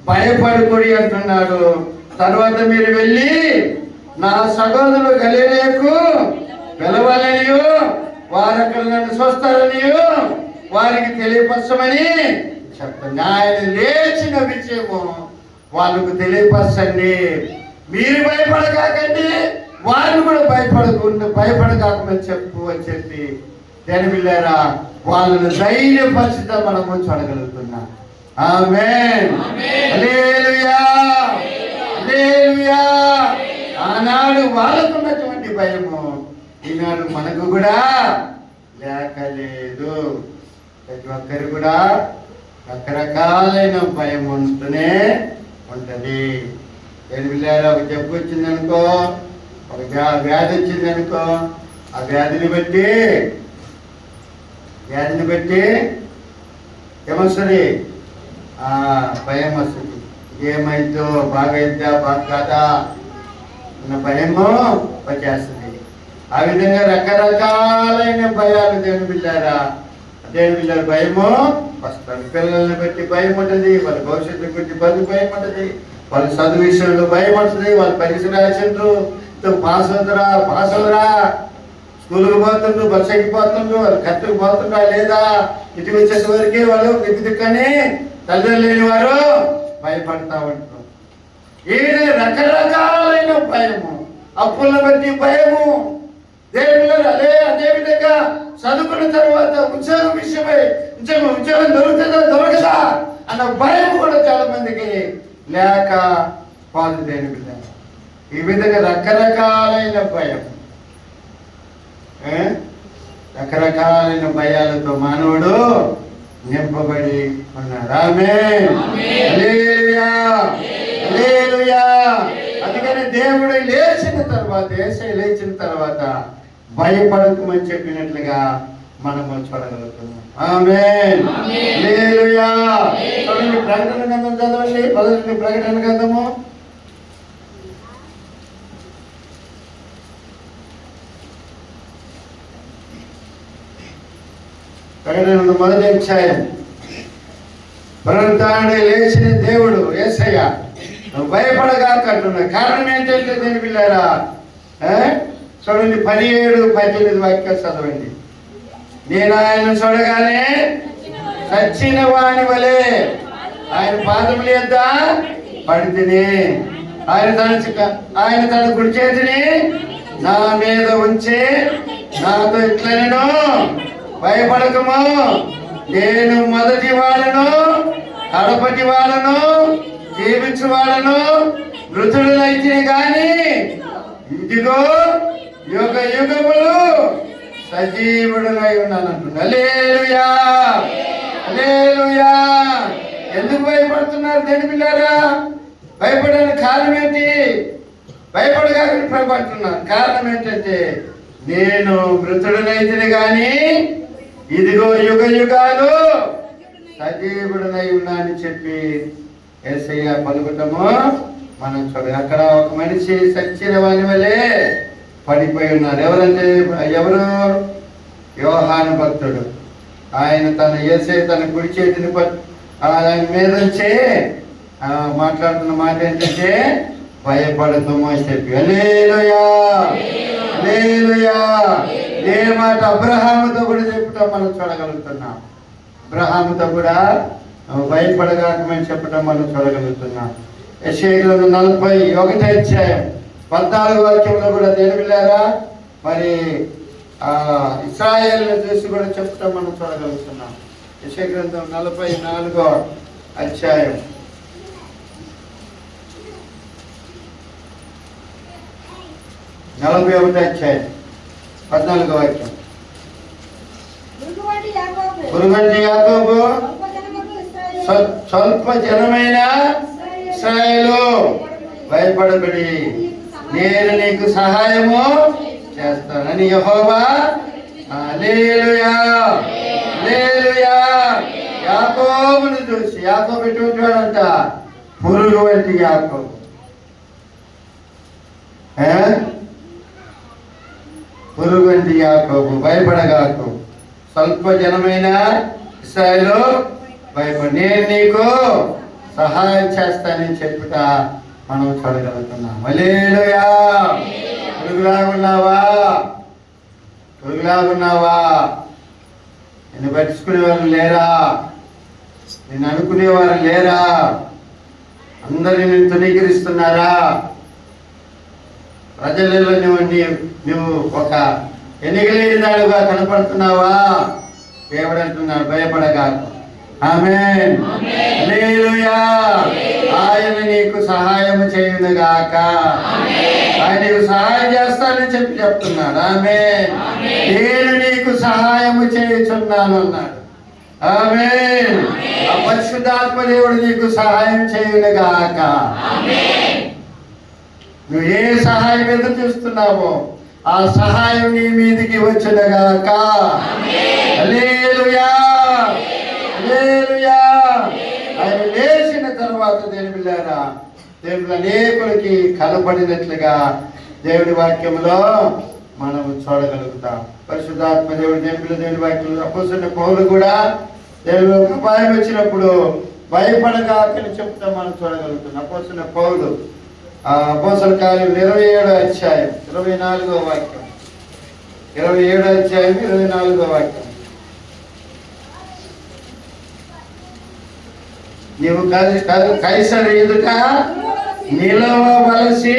భయపడకుడి అంటున్నాడు. తర్వాత మీరు వెళ్ళి నా సహోదరులు గలిలయకు వెళ్ళవాలనియు వారు అక్కడ నన్ను చూస్తారనియు వారికి తెలియపరచమని చెప్పండి. ఆయన లేచిన విషయము వాళ్ళకు తెలియపరచండి. మీరు భయపడకాకండి, వారిని కూడా భయపడకాకమని చెప్పు అని చెప్పి దేని బిళ్ళారా వాళ్ళను ధైర్యపరిచితే మనము చూడగలుగుతున్నాం. ఆమేన్, హల్లెలూయా, హల్లెలూయా. ఆనాడు వాళ్ళకున్నటువంటి భయము ఈనాడు మనకు కూడా లేకలేదు. ప్రతి ఒక్కరు కూడా రకరకాలైన భయం ఉంటూనే ఉంటది. ఎనిమిదిలేరా ఒక జబ్బు వచ్చిందనుకో, ఒక వ్యాధి వచ్చిందనుకో, ఆ వ్యాధిని బట్టి ఏమొస్తుంది, భయం వస్తుంది. ఏమైందో, బాగైద్దా బాగా కాదా అన్న భయము వచ్చేస్తుంది. ఆ విధంగా రకరకాలైన భయాలు దేని బిళ్ళారా, దేని బిళ్ళారు భయము వస్తుంది. పిల్లల్ని బట్టి భయం ఉంటుంది, వాళ్ళ భవిష్యత్తు గురించి భయం ఉంటుంది, వాళ్ళ చదువు విషయంలో భయం ఉంటుంది, వాళ్ళ పరీక్ష రాసిండ్రు పాస్ అవుతురా, స్కూల్కి పోతుండ్రు, బస్సు ఎక్కిపోతుండ్రు, వాళ్ళు కరెక్ట్కి పోతుండ్రా లేదా, ఇంటికి వచ్చేసే వరకే వాళ్ళు దిక్కని తల్లిదండ్రులు లేని వారు భయపడతా ఉంటారు. ఈ విధంగా రకరకాలైన భయము, అప్పులను బట్టి భయము, అదే విధంగా చదువుకున్న తర్వాత ఉద్యోగం విషయమై ఉద్యోగం దొరుకుతుందా దొరకదా అన్న భయం కూడా చాలా మందికి లేక పాలు దేని బిడ్డ. ఈ విధంగా రకరకాలైన భయం, రకరకాలైన భయాలతో మానవుడు నింపబడి ఉన్నాడు. ఆమేన్, హల్లెలూయా, హల్లెలూయా. అందుకని దేవుడు లేచిన తర్వాత, యేసయ్య లేచిన తర్వాత భయపడకమని చెప్పినట్లుగా మనము చూడగలుగుతున్నాం. ఆమేన్, హల్లెలూయా. చూడండి, ప్రకటన గ్రంథం చదవండి, 11 ప్రకటన గ్రంథము 1వ అధ్యాయం. పునరుత్థానుడై లేచిన దేవుడు యేసయ్య భయపడగాక అంటున్నాడు. కారణం ఏంటంటే దేని పిల్లారా, చూడండి 17-18 వాక్యాలు చదవండి. నేను ఆయన చూడగానే చచ్చిన వాని వలె ఆయన పాదముల యొద్ద పడితిని, ఆయన తన కుడి చేతిని నా మీద ఉంచి నాతో ఇట్లనెను, భయపడకము, నేను మొదటి వాళ్ళను కడపటి వాళ్ళను జీవించు వాళ్ళను మృతులైతే గాని ఇదిగో యుగ యుగములు సజీవుడునై ఉన్నానంటున్నా. హల్లెలూయా, హల్లెలూయా. ఎందుకు భయపడుతున్నారు దేని పిల్లారా? భయపడడానికి కారణం ఏంటి? భయపడగానే భయపడుతున్నారు. కారణం ఏంటంటే నేను మృతుడనైతే గాని ఇదిగో యుగ యుగాలు సజీవుడునై ఉన్నా అని చెప్పి యేసయ్య పలుకుటము మనం చూడాలి. అక్కడ ఒక మనిషి చచ్చిన వాని వలె పడిపోయి ఉన్నారు. ఎవరు? యోహాను భక్తుడు. ఆయన తన యేసయ్య తన కుడి చేతిని ఆయన మీద నుంచి మాట్లాడుతున్న మాట ఏంటంటే భయపడతాము అని చెప్పి. హల్లెలూయా, హల్లెలూయా. ఏ మాట అబ్రహాముతో కూడా చెప్పటం మనం చూడగలుగుతున్నాం. అబ్రహాముతో కూడా భయపడగాకమని చెప్పడం మనం చూడగలుగుతున్నాం. యెషయా గ్రంథం 41 అధ్యాయం 14 వాక్యంలో కూడా దేవులారా మరి ఇశ్రాయేలును చూసి కూడా చెప్తాం మనం చూడగలుగుతున్నాం. యెషయా గ్రంథం 44 అధ్యాయం 41 అధ్యాయం 14 వాక్యం. పురుగంటి యాకోబు స్వల్ప జనమైన ఇశ్రాయేలు భయపడబడి నేను నీకు సహాయము చేస్తానని యెహోవా హల్లెలూయా హల్లెలూయా. యాకోబును చూసి, యాకోబు ఎటువంటి వాడంట? పురుగు వంటి యాకోబు. పురుగు వంటి యాకోబు భయపడగాకు. స్వల్ప జనమైన ఇశ్రాయేలు భయపడి నేను నీకు సహాయం చేస్తానని చెప్పుట మనం చూడగలుగుతున్నాం. హల్లెలూయా. పురుగులాగున్నావా? పురుగులాగున్నావా? నిన్ను పట్టించుకునేవారు లేరా? నిన్ను అనుకునేవారు లేరా? అందరినీ నేను తృణీకరిస్తున్నారా? ప్రజలలో నువ్వు ఒక ఎన్నికలేని దాడుగా కనపడుతున్నావా? దేవుడు అంటున్నాడు భయపడగాకు. ఆమేన్ హల్లెలూయా. ఆయన నీకు సహాయం చేయునుగాక. ఆయన నీకు సహాయం చేస్తానని చెప్తున్నాడు. ఆమేన్. నేను నీకు సహాయము చేయుచున్నాను అన్నాడు. ఆమేన్. ఆ పరిశుద్ధాత్మ దేవుడు నీకు సహాయం చేయునుగాక. నువ్వు ఏ సహాయం ఎదురు చూస్తున్నావో ఆ సహాయం నీ మీదికి వచ్చునుగాక. హల్లెలూయా హల్లెలూయా. ఆయన లేచిన తర్వాత దేవులారా దేవుడు అనేకులకి కనబడినట్లుగా దేవుడి వాక్యంలో మనం చూడగలుగుతాం. పరిశుద్ధాత్మ దేవుడు దేవుడి వాక్యంలో అపోస్తలుడైన పౌలు కూడా దేవుడు అపాయం వచ్చినప్పుడు భయపడగాకని చెప్తాం మనం చూడగలుగుతున్నాం. అపోస్తలుడైన పౌలు అపోస్తల కార్యం 27 అధ్యాయం 24వ వాక్యం. 27 అధ్యాయం 24వ వాక్యం. నీవు కైసరు ఎదుట నిలవవలసి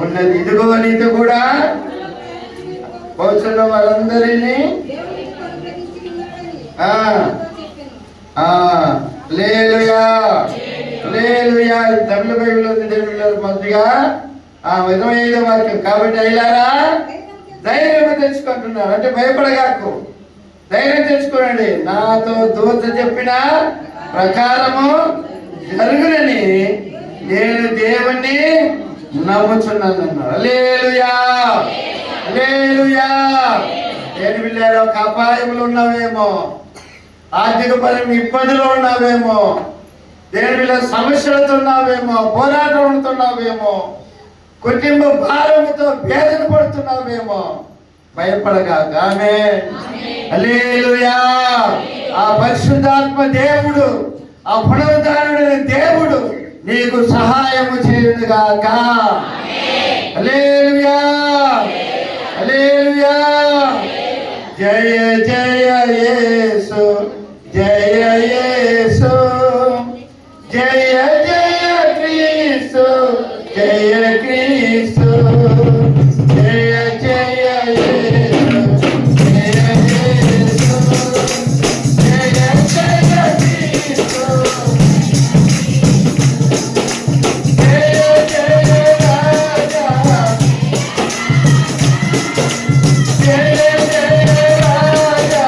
ఉన్నది. ఇదిగో నీతో కూడా పోచున్న వాళ్ళందరినీ హల్లెలూయా హల్లెలూయా. తమిళ బైబిల్ ఉంది దేవుళ్ళ మొదటిగా 25వ వాక్యం. కాబట్టి అయ్యారా ధైర్యం తెచ్చుకుంటున్నారు అంటే భయపడగాకు. ధైర్యం తెచ్చుకోనండి. నాతో దూత చెప్పిన ప్రకారము జరుగునని నేను దేవుణ్ణి నమ్ముచున్నాను అన్నాడు. హల్లెలూయా హల్లెలూయా. నేను వెళ్ళారు ఒక అపాయములు ఉన్నావేమో, ఆర్థిక పరమైన ఇబ్బందులు ఉన్నావేమో, దేని మీద సమస్యలతో ఉన్నావేమో, పోరాటం ఉంటున్నావేమో, కుటుంబ భారముతో వేదన పడుతున్నావేమో, భయపడగాక. ఆమేన్ హల్లెలూయా. ఆ పరిశుద్ధాత్మ దేవుడు, ఆ పునరుద్ధారుడైన దేవుడు నీకు సహాయము చేయునుగాక. హల్లెలూయా హల్లెలూయా. జయ జయ యేసు జయ యేసు జయ జయ క్రీస్తు జయ క్రీస్తు జయ జయ యేసు జయ యేసు జయ జయ క్రీస్తు జయ జయ రాజా జయ జయ రాజా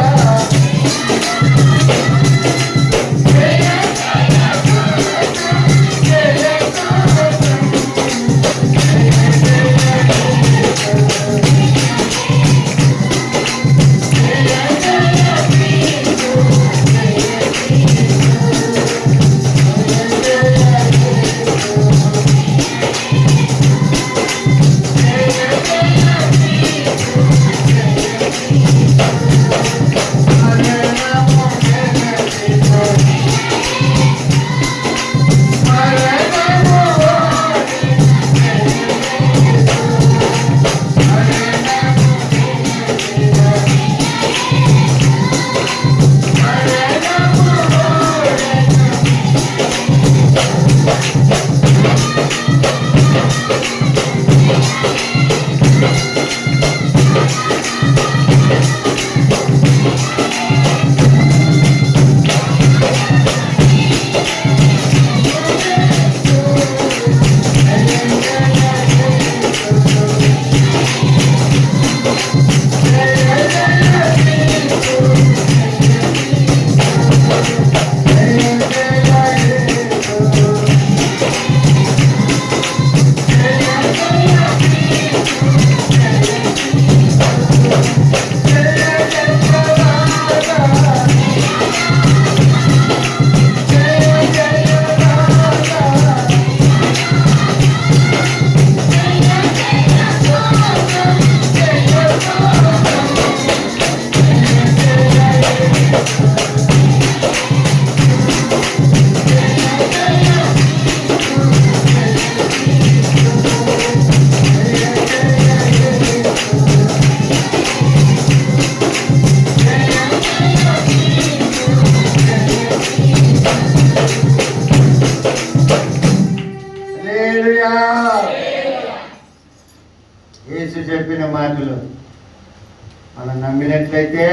నమ్మినట్లయితే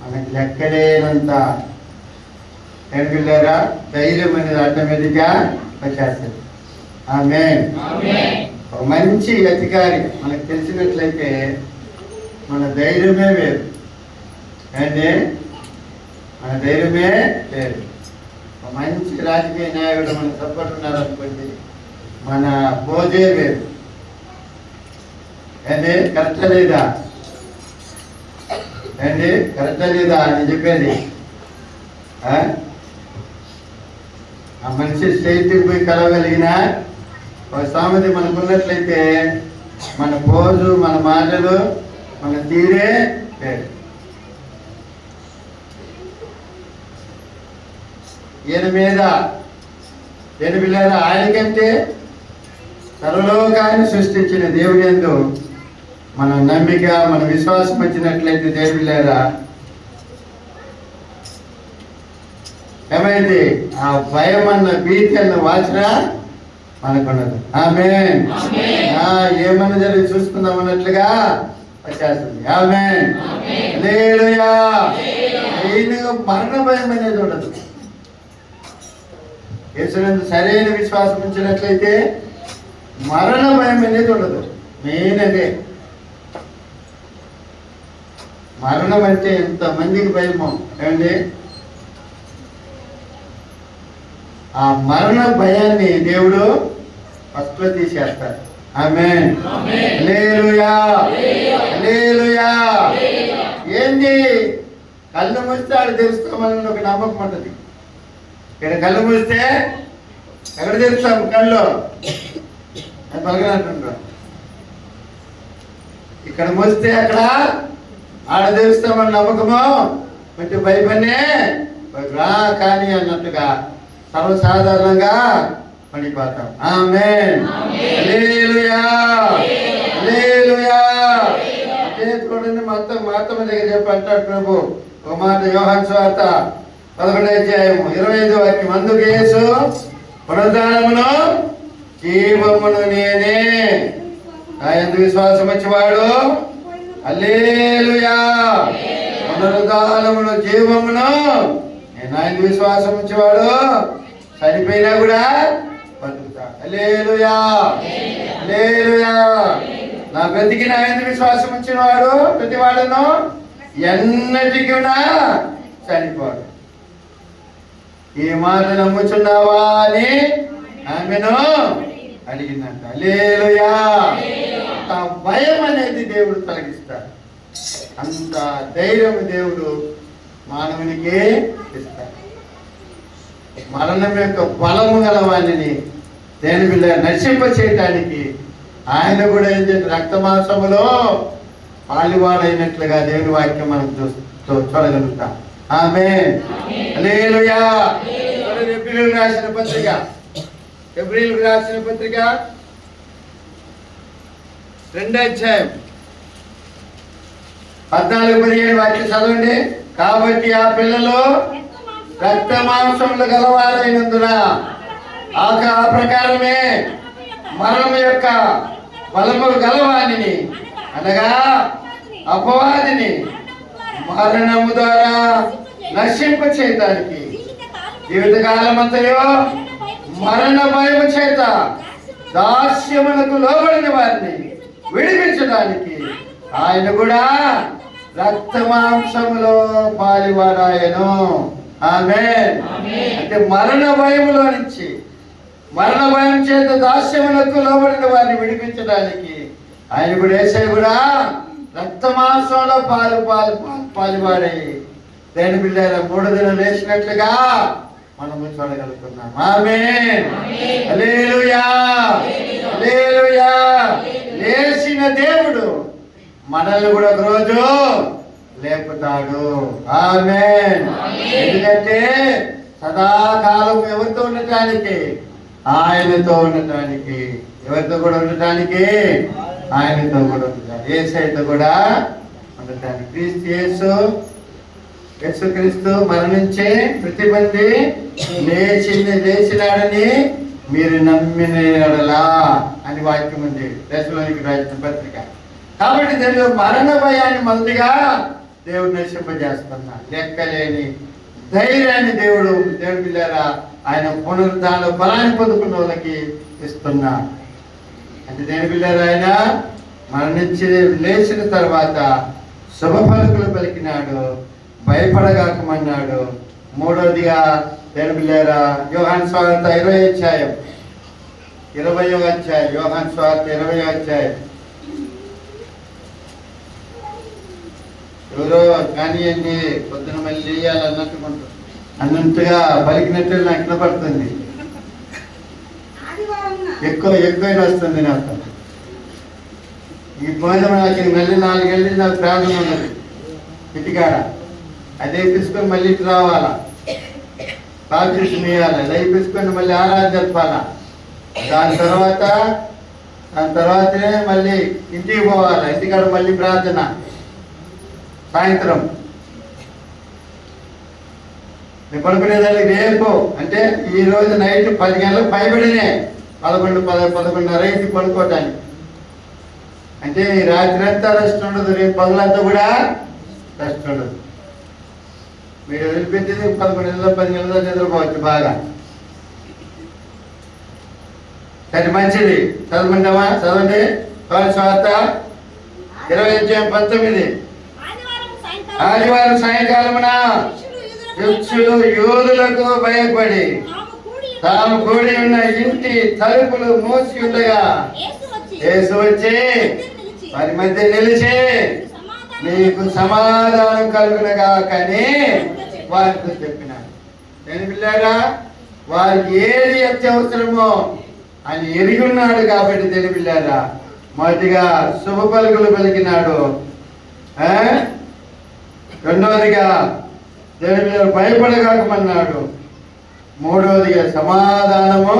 మనకి లెక్కలేనంత పిల్లరా ధైర్యం అనేది ఆటోమేటిక్గా వచ్చేస్తుంది. ఆమేన్. ఒక మంచి అధికారి మనకు తెలిసినట్లయితే మన ధైర్యమే వేరు అండి, మన ధైర్యమే వేరు. ఒక మంచి రాజకీయ నాయకుడు మన సపోర్ట్ ఉన్నారనుకోండి, మన పోజే వేరు అండి. కరెక్టా లేదా అండి? కరెక్టా లేదా అని చెప్పేది? ఆ మనిషి స్టేట్కి పోయి కలవగలిగిన ఒక సామెత మనకున్నట్లయితే మన పోజు, మన మాటలు, మన తీరే వేరు. ఈయన మీద దేని పిల్లరా ఆయనకంటే సర్వలోకాన్ని సృష్టించిన దేవుని యందు మన నమ్మిక, మన విశ్వాసం వచ్చినట్లయితే దేని పిల్లరా ఏమైంది? ఆ భయం అన్న భీతి అన్న వాసన మనకున్నది. ఆమేన్. ఏమన్నా జరిగి చూసుకుందాం అన్నట్లుగా వచ్చేస్తుంది. ఆమేన్. హల్లెలూయా. మరణ భయం అనేది ఉండదు. యేసునందు సరైన విశ్వాసం ఉంచినట్లయితే మరణ భయం అనేది ఉండదు. మెయిన్ అదే. మరణం అంటే ఎంతమందికి భయమో ఏమండి? ఆ మరణ భయాన్ని దేవుడు ఫస్ట్లో తీసేస్తాడు. ఆమేన్. హల్లెలూయా. హల్లెలూయా. ఏంది? కళ్ళు మూస్తే ఆడు తెలుస్తామని ఒక నమ్మకం ఉంటుంది. ఇక్కడ కళ్ళు మూస్తే ఎక్కడ తెలుస్తాం? కళ్ళు పలకనంటుంటాం. ఇక్కడ మూస్తే అక్కడ ఆడ తెలుస్తామని నమ్మకము కొంచెం భయపడినే రా కానీ అన్నట్టుగా సర్వసాధారణంగా పడిపోతాం. ఆమేన్. హల్లెలూయా. హల్లెలూయా. అదే చూడండి, మాతమ్మ దగ్గర చెప్పి అంటాడు ప్రభు ఒక మాట. యోహాను సువార్త 11వ అధ్యాయం 25వ వాక్యం. అందుకు యేసు పునరుద్ధానమును జీవమును నేనే, నా యందు విశ్వాసం వచ్చేవాడు హల్లెలూయా. పునరుద్ధానమును జీవమును నేను, నా యందు విశ్వాసం వచ్చేవాడు చనిపోయినా కూడా బతుకుతా. హల్లెలూయా. హల్లెలూయా. నా బ్రతికి నా యందు విశ్వాసం వచ్చిన వాడు ప్రతి వాడును ఎన్నటికీ చనిపోడు. ఈ మాట నమ్ముచున్నావా అని ఆమెను అడిగిందంట. హల్లెలూయా. అంత భయం అనేది దేవుడు తొలగిస్తాడు. అంత ధైర్యం దేవుడు మానవునికి ఇస్తాడు. మరణం యొక్క బలము గల వాణిని దేని బిడ్డ నశింప చేయటానికి ఆయన కూడా ఏం చేసి రక్తమాంసములో పాలివాడైనట్లుగా దేవుని వాక్యం మనం చూడగలుగుతాం. ఆమేన్. హల్లెలూయా. ఎబ్రీయులకు రాసిన పత్రిక, ఎబ్రీయులకు రాసిన పత్రిక 2వ అధ్యాయం 14-15 వాక్యం చదవండి. కాబట్టి ఆ పిల్లలు రక్త మాంసములు గలవారైనందున ఆ ప్రకారమే మరణం యొక్క బలము గలవాణిని అనగా అపవాదిని మరణము ద్వారా నశింప చేయడానికి జీవితకాలమంతయో మరణ భయము చేత దాస్యమునకు లోబడిన వారిని విడిపించడానికి ఆయన కూడా రక్త మాంసములో పాలివాడాయను. ఆమేన్. అంటే మరణ భయములో నుంచి, మరణ భయం చేత దాస్యమునకు లోబడిన వారిని విడిపించడానికి ఆయన కూడా యేసయ్య కూడా రక్త మాంసంలో పాలివాడై దేని బిడ్డారా 3 దినాలు లేచినట్లుగా మనము చూడగలుగుతున్నాం. ఆమేన్. హల్లెలూయా. హల్లెలూయా. లేచిన దేవుడు మనల్ని కూడా ఒక రోజు లేపుతాడు. ఆమేన్. ఎందుకంటే సదాకాలం ఎవరితో ఉండటానికి? ఆయనతో ఉండటానికి. ఎవరితో కూడా ఉండటానికి? ఆయనతో కూడా ఉండటానికి. యేసయ్యతో కూడా ఉండటానికి. క్రీస్తు యేసుక్రీస్తు మరణించే ప్రతిబంధి లేచినాడని మీరు నమ్మిన ఎడలా అని వాక్యం ఉంది. దశలోనికి రాసిన పత్రిక కాబట్టి దీనిలో మరణ భయాన్ని మొదటిగా దేవుడు నశింపజేస్తున్నా. లెక్కలేని ధైర్యాన్ని దేవుడు బిడ్డలారా ఆయన పునరుద్ధాన బలాన్ని పొందుకున్న వాళ్ళకి ఇస్తున్నా. అంటే దేవుని బిడ్డలారా ఆయన మరణించి లేచిన తర్వాత శుభ పలుకులు పలికినాడు, భయపడగాకమన్నాడు. మూడవదిగా దేవుని బిడ్డలారా యోహాను సువార్త 20వ అధ్యాయం యోహాను సువార్త 20వ అధ్యాయం. ఎవరో కానీ అండి పొద్దున మళ్ళీ చేయాలన్నట్టుకుంటారు అన్నట్టుగా పలికినట్టు నాకు వినపడుతుంది. ఎక్కువైనా వస్తుంది నాకు ఈ భోజనం. నాకు మళ్ళీ 4 ఏళ్ళు నాకు ప్రాణం ఉన్నది ఇంటికాడ. అదే తీసుకొని మళ్ళీ ఇటు రావాలా, బాప్తిసం ఇవ్వాలి, అది అయిపించుకొని మళ్ళీ ఆరాధన జరపాలా. దాని తర్వాతనే మళ్ళీ ఇంటికి పోవాలి. ఇంటికాడ మళ్ళీ ప్రార్థన సాయంత్రం. నేను పడుకునేదానికి రేపు అంటే ఈ రోజు నైట్ 10 గంటలకు పైబడినే 11-11:30 పడుకోవటానికి. అంటే ఈ రాత్రి అంతా రెస్ట్ ఉండదు, రేపు పగలంతా కూడా రెస్ట్ ఉండదు. మీరు వదిలిపెట్టేది 11 గంటల 10 గంటల నిద్రపోవచ్చు బాగా. సరే మంచిది, చదవమంటావా? చదవండి. యోహాను సువార్త 20:19. ఆదివారం సాయంకాలమున శిష్యులు యూదులకు భయపడి తాము కూడి ఉన్న ఇంటి తలుపులు మూసి ఉండగా యేసు వచ్చి వారి మధ్య నిలిచి నీకు సమాధానం కలుగునగాకని వారితో చెప్పినాడు. నేను పిల్లారా వారికి ఏది అత్యవసరమో అని ఎరిగి ఉన్నాడు కాబట్టి దేని పిల్లారా మొదటిగా శుభ పలుకులు పలికినాడు. రెండవదిగా దేని మీద భయపడగాకమన్నాడు. మూడవదిగా సమాధానము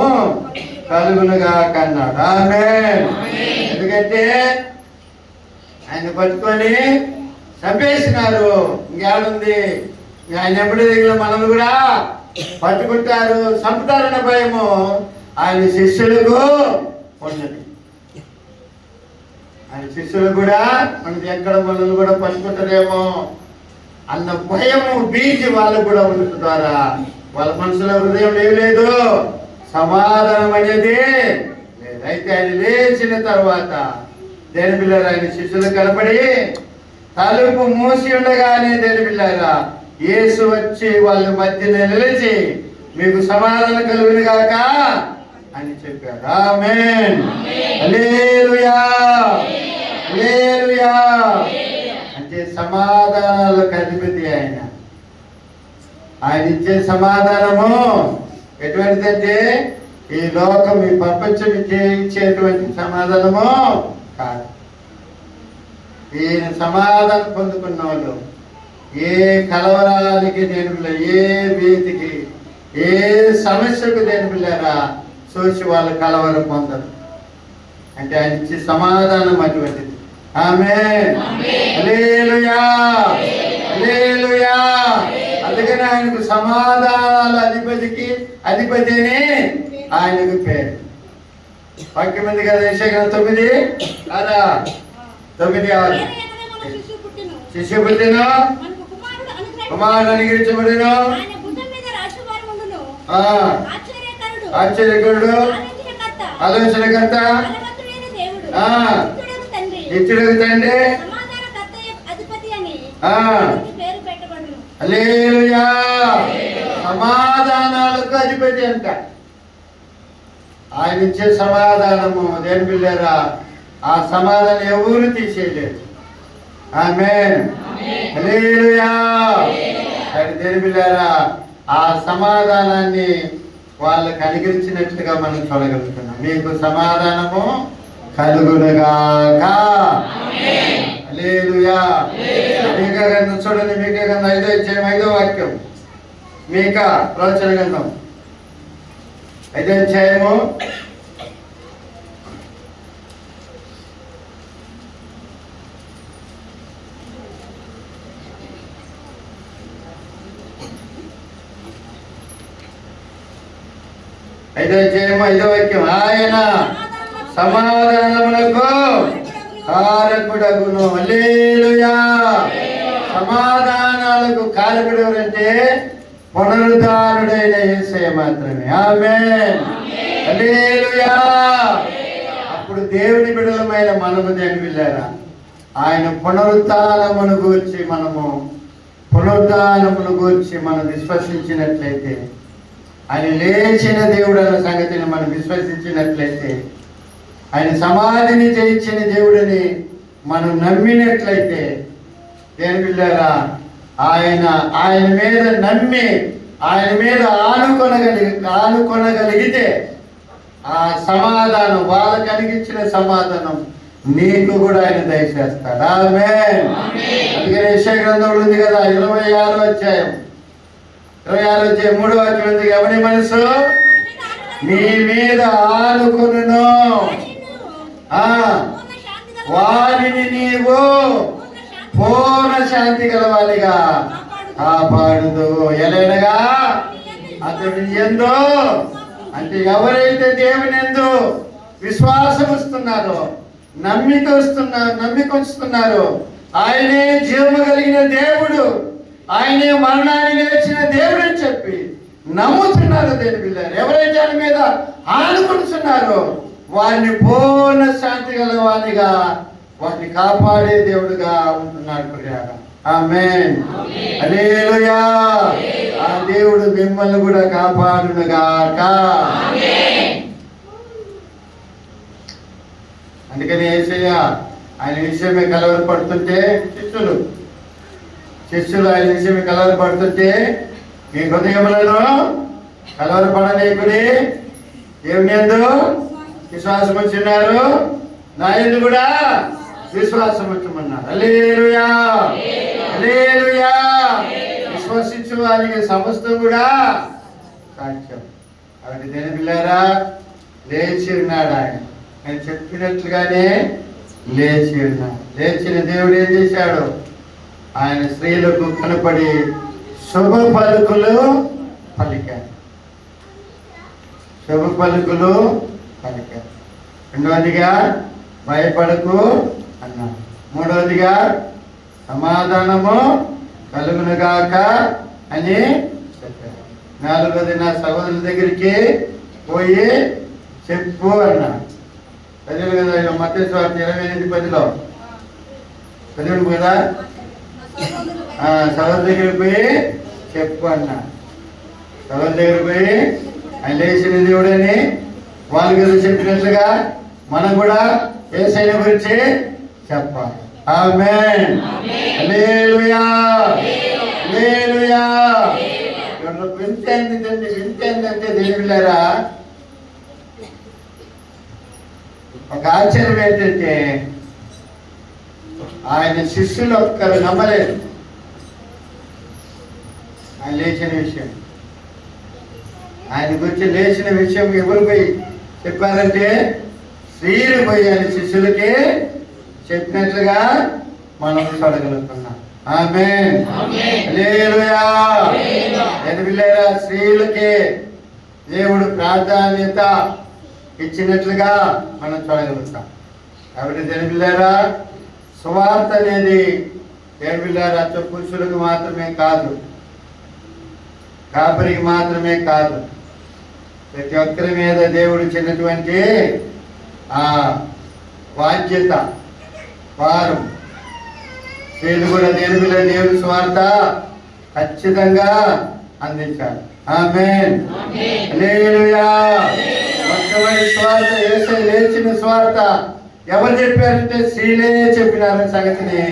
కలుగునుగాకన్నాడు. ఆమేన్. ఎందుకంటే ఆయన పట్టుకొని చంపేసినారు. ఇంకేముంది, ఆయన ఎప్పుడు దిగిన మనల్ని కూడా పట్టుకుంటారు, చంపుతారన్న భయము ఆయన శిష్యులకు ఉన్నది. ఆయన శిష్యులు కూడా మనకి ఎక్కడ మనల్ని కూడా పట్టుకుంటారేమో అన్న భయము బీజి వాళ్ళకు కూడా ఉండటం ద్వారా వాళ్ళ మనసులో హృదయం లేదు, సమాధానం అనేది లేదు. అయితే ఆయన లేచిన తర్వాత దేని పిల్లరా ఆయన శిష్యులు కనపడి తలుపు మూసి ఉండగానే దేని పిల్లరా యేసు వచ్చి వాళ్ళ మధ్యన నిలిచి మీకు సమాధానం కలుగును గాక అని చెప్పారు. ఆమేన్. హల్లెలూయా, హల్లెలూయా. అంటే సమాధానాలకు అధిపతి ఆయన. ఆయన ఇచ్చే సమాధానము ఎటువంటిదంటే ఈ లోకం ఈ ప్రపంచం ఇచ్చేటువంటి సమాధానము కాదు. ఈయన సమాధానం పొందుకున్న వాళ్ళు ఏ కలవరానికి దేని పిల్ల, ఏ వీధికి, ఏ సమస్యకు దేని పిల్లరా చూసి వాళ్ళు కలవరం పొందరు. అంటే ఆయన ఇచ్చే సమాధానం అటువంటిది. ఆమేన్. హల్లెలూయా, హల్లెలూయా. అందుకని ఆయనకు సమాధానాల అధిపతి అని ఆయనకు పేరు. వాక్యం ఉంది కదా యెషయా 9:9-6. శిశువు పుట్టెను, కుమారుడు అనుగ్రహించబడెను, ఆశ్చర్యకరుడు, ఆలోచనకర్త, నిత్యుడగు తండ్రి. హల్లెలూయా. సమాధానాలకు అధిపతి అంట. ఆయన ఇచ్చే సమాధానము దేని పిల్లరా ఆ సమాధానం ఎవరు తీసేయలేదు. ఆమేన్. హల్లెలూయా. దేని పిల్లరా ఆ సమాధానాన్ని వాళ్ళకి అనుగ్రహించినట్లుగా మనం చూడగలుగుతున్నాం. మీకు సమాధానము కలుగునుగాక. హల్లెలూయా. మీకా గ్రంథం చూడండి. మీకా గ్రంథం 5వ వాక్యం. మీకా ప్రవచన గ్రంథం 5వ అధ్యాయము 5వ వాక్యం. ఆయన సమాధానమునకు కారకుడగును. హల్లెలూయా. సమాధానాలకు కారకుడు ఎవరంటే పునరుద్ధానుడైన యేసయ్య మాత్రమే. ఆమేన్. హల్లెలూయా. అప్పుడు దేవుని బిడ్డలమైన మనము దేని వెళ్ళారా ఆయన పునరుద్ధానమును గూర్చి మనం విశ్వసించినట్లయితే, ఆయన లేచిన దేవుడు అన్న సంగతిని మనం విశ్వసించినట్లయితే, ఆయన సమాధిని జయించిన దేవుడిని మనం నమ్మినట్లయితే, దేని వెళ్ళారా ఆయన మీద నమ్మి ఆయన మీద ఆనుకొనగలిగితే ఆ సమాధానం, వాళ్ళ కలిగించిన సమాధానం నీకు కూడా ఆయన దయచేస్తాడు. ఆమేన్. అందుకని యెషయా గ్రంథంలో ఉంది కదా, 26వ అధ్యాయం 3వ వాక్యం ఉంది. ఎవరి మనసు నీ మీద ఆనుకొనును, వారిని నీవు పూర్ణ శాంతి గలవాలిగా కాపాడుదు. ఎలాగా అతడు ఎందు అంటే ఎవరైతే దేవుని యందు విశ్వాసం వస్తున్నారో, నమ్మిక ఉంచుతున్నారో, ఆయనే జీవము కలిగిన దేవుడు, ఆయనే మరణాన్ని లేచిన దేవుడు అని చెప్పి నమ్ముతున్నారు దేని పిల్లలు. ఎవరైతే ఆయన మీద ఆనుకుంటున్నారో వారిని పూర్ణ శాంతి గలవానిగా, వారిని కాపాడే దేవుడుగా ఉంటున్నాడు ప్రియారా. ఆమేన్. హల్లెలూయా. ఆ దేవుడు మిమ్మల్ని కూడా కాపాడునుగాక. అందుకని యేసయ్య ఆయన విషయమే కలవరపడుతుంటే, శిష్యులు ఆయన విషయమే కలవరపడుతుంటే, మీ హృదయములను కలవరపడనీకుడి, దేవుని యందు విశ్వాసం ఉంచున్నారు, నా యందు కూడా విశ్వాసం ఉంచమన్నారు. హల్లెలూయా. హల్లెలూయా. విశ్వసించు వారికి సమస్తం కూడా సాక్ష్యం. కాబట్టి దేని పిల్లారా, లేచి ఉన్నాడు ఆయన చెప్పినట్లుగానే లేచి ఉన్నాడు. లేచిన దేవుడు ఏం చేశాడు? ఆయన స్త్రీలకు కనపడి శుభ పలుకులు పలికాడు. రెండవదిగా భయపడకు అన్నాడు. మూడవదిగా సమాధానము కలుగునుగాక అని చెప్పాడు. నాలుగవది నా సహోదరుల దగ్గరికి పోయి చెప్పు అన్నాడు. చదివాడు కదా మత్తయి సువార్త 28:10 చదివాడు కదా. సహోదరు దగ్గరికి పోయి చెప్పు అన్నాడు. సహోదరు దగ్గర పోయి ఆయన లేచిన దేవుడని వాళ్ళకి ఏదో చెప్పినట్లుగా మనం కూడా యేసయ్య గురించి చెప్పాలి. ఆమేన్. హల్లెలూయా. హల్లెలూయా. వింత ఏంటంటే దేవుళ్ళారా, ఒక ఆశ్చర్యం ఏంటంటే ఆయన శిష్యులు ఒక్కరు నమ్మలేదు ఆయన లేచిన విషయం. ఆయన గురించి లేచిన విషయం ఎవరు పోయి చెప్పారంటే స్త్రీలు పోయి ఆయన శిష్యులకి చెప్పినట్లుగా మనం చూడగలుగుతున్నాం. ఆమేన్. హల్లెలూయా. ఎనిమిదిలేరా స్త్రీలకి దేవుడు ప్రాధాన్యత ఇచ్చినట్లుగా మనం చూడగలుగుతాం. కాబట్టి ఎనిమిదిలేరా సువార్త అనేది ఎనిమిదిలేరా పురుషులకు మాత్రమే కాదు, కాపరికి మాత్రమే కాదు, ప్రతి ఒక్కరి మీద దేవుడు ఇచ్చినటువంటి బాధ్యత. వారు స్త్రీలు కూడా దేవుడి స్వార్థ ఖచ్చితంగా అందించాలి. ఆమేన్. హల్లెలూయా. మొట్టమొదటి స్వార్థ యేసయ్య లేచిన స్వార్థ ఎవరు చెప్పారంటే స్త్రీలే చెప్పినారనే సంగతిని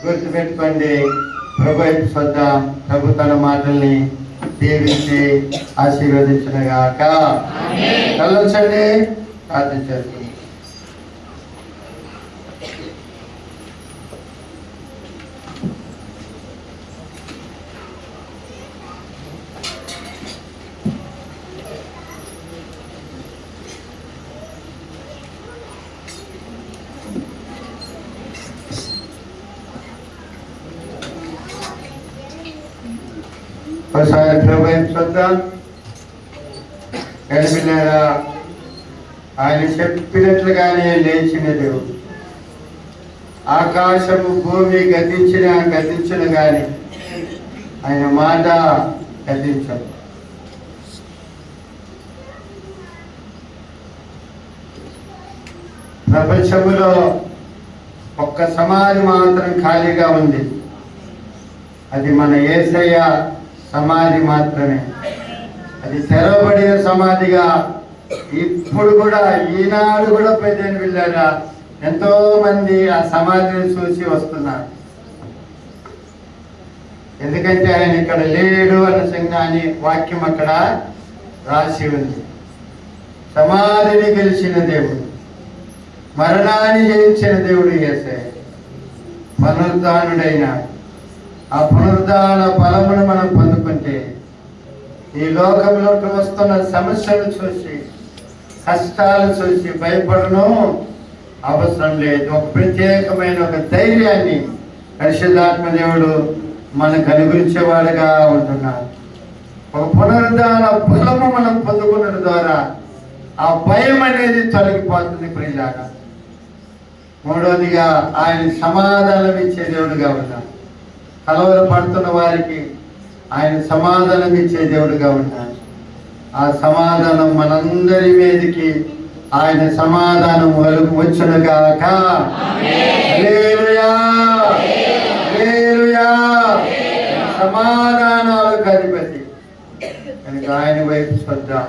గుర్తుపెట్టుకోండి. ప్రభు చూద్దాం. ప్రభు తన మాటల్ని దీవించి ఆశీర్వదించునుగాక. కళ్ళొచ్చండి, ప్రార్థన చేస్తుంది. ఒకసారి ప్రభు చూద్దాం. ఆయన చెప్పినట్లుగానే లేచిన దేవుడు. ఆకాశము భూమి గతించిన కానీ ఆయన మాట గతించదు. ప్రపంచంలో ఒక్క సమాధి మాత్రం ఖాళీగా ఉంది. అది మన యేసయ్య సమాధి మాత్రమే. అది తెరవబడిన సమాధిగా ఇప్పుడు కూడా ఈనాడు కూడా పెద్దని వెళ్ళారా ఎంతో మంది ఆ సమాధిని చూసి వస్తున్నారు. ఎందుకంటే ఆయన ఇక్కడ లేడు అని వాక్యం అక్కడ రాసి ఉంది. సమాధిని గెలిచిన దేవుడు, మరణాన్ని జయించిన దేవుడు యేసయ్య పునరుద్ధానుడైన ఆ పునరుద్ధాన ఫలమును మనం పొందుకుంటే ఈ లోకంలోకి వస్తున్న సమస్యలు చూసి కష్టాలు చూసి భయపడను అవసరం లేదు. ఒక ప్రత్యేకమైన ఒక ధైర్యాన్ని పరిశుద్ధాత్మ దేవుడు మనకు అనుగ్రహించేవాడుగా ఉంటున్నాడు. ఒక పునరుద్ధాన ఫలము మనం పొందుకున్న ద్వారా ఆ భయం అనేది తొలగిపోతుంది ప్రియులారా. మూడవదిగా ఆయన సమాధానం ఇచ్చే దేవుడుగా ఉన్నాడు. కలవర పడుతున్న వారికి ఆయన సమాధానం ఇచ్చే దేవుడుగా ఉన్నాడు. ఆ సమాధానం మనందరి మీదకి ఆయన సమాధానం వచ్చునుగాక. హల్లెలూయా, హల్లెలూయా. సమాధానాలకు అధిపతి కనుక ఆయన వైపు చూద్దాం.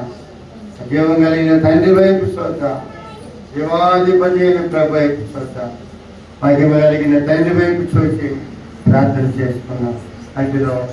జీవం కలిగిన తండ్రి వైపు చూద్దాం. జీవాధిపతి అయిన ప్రభు వైపు చూద్దాం. మహిమ కలిగిన తండ్రి వైపు చూసి ప్రార్థన చేసుకున్నాం. అందులో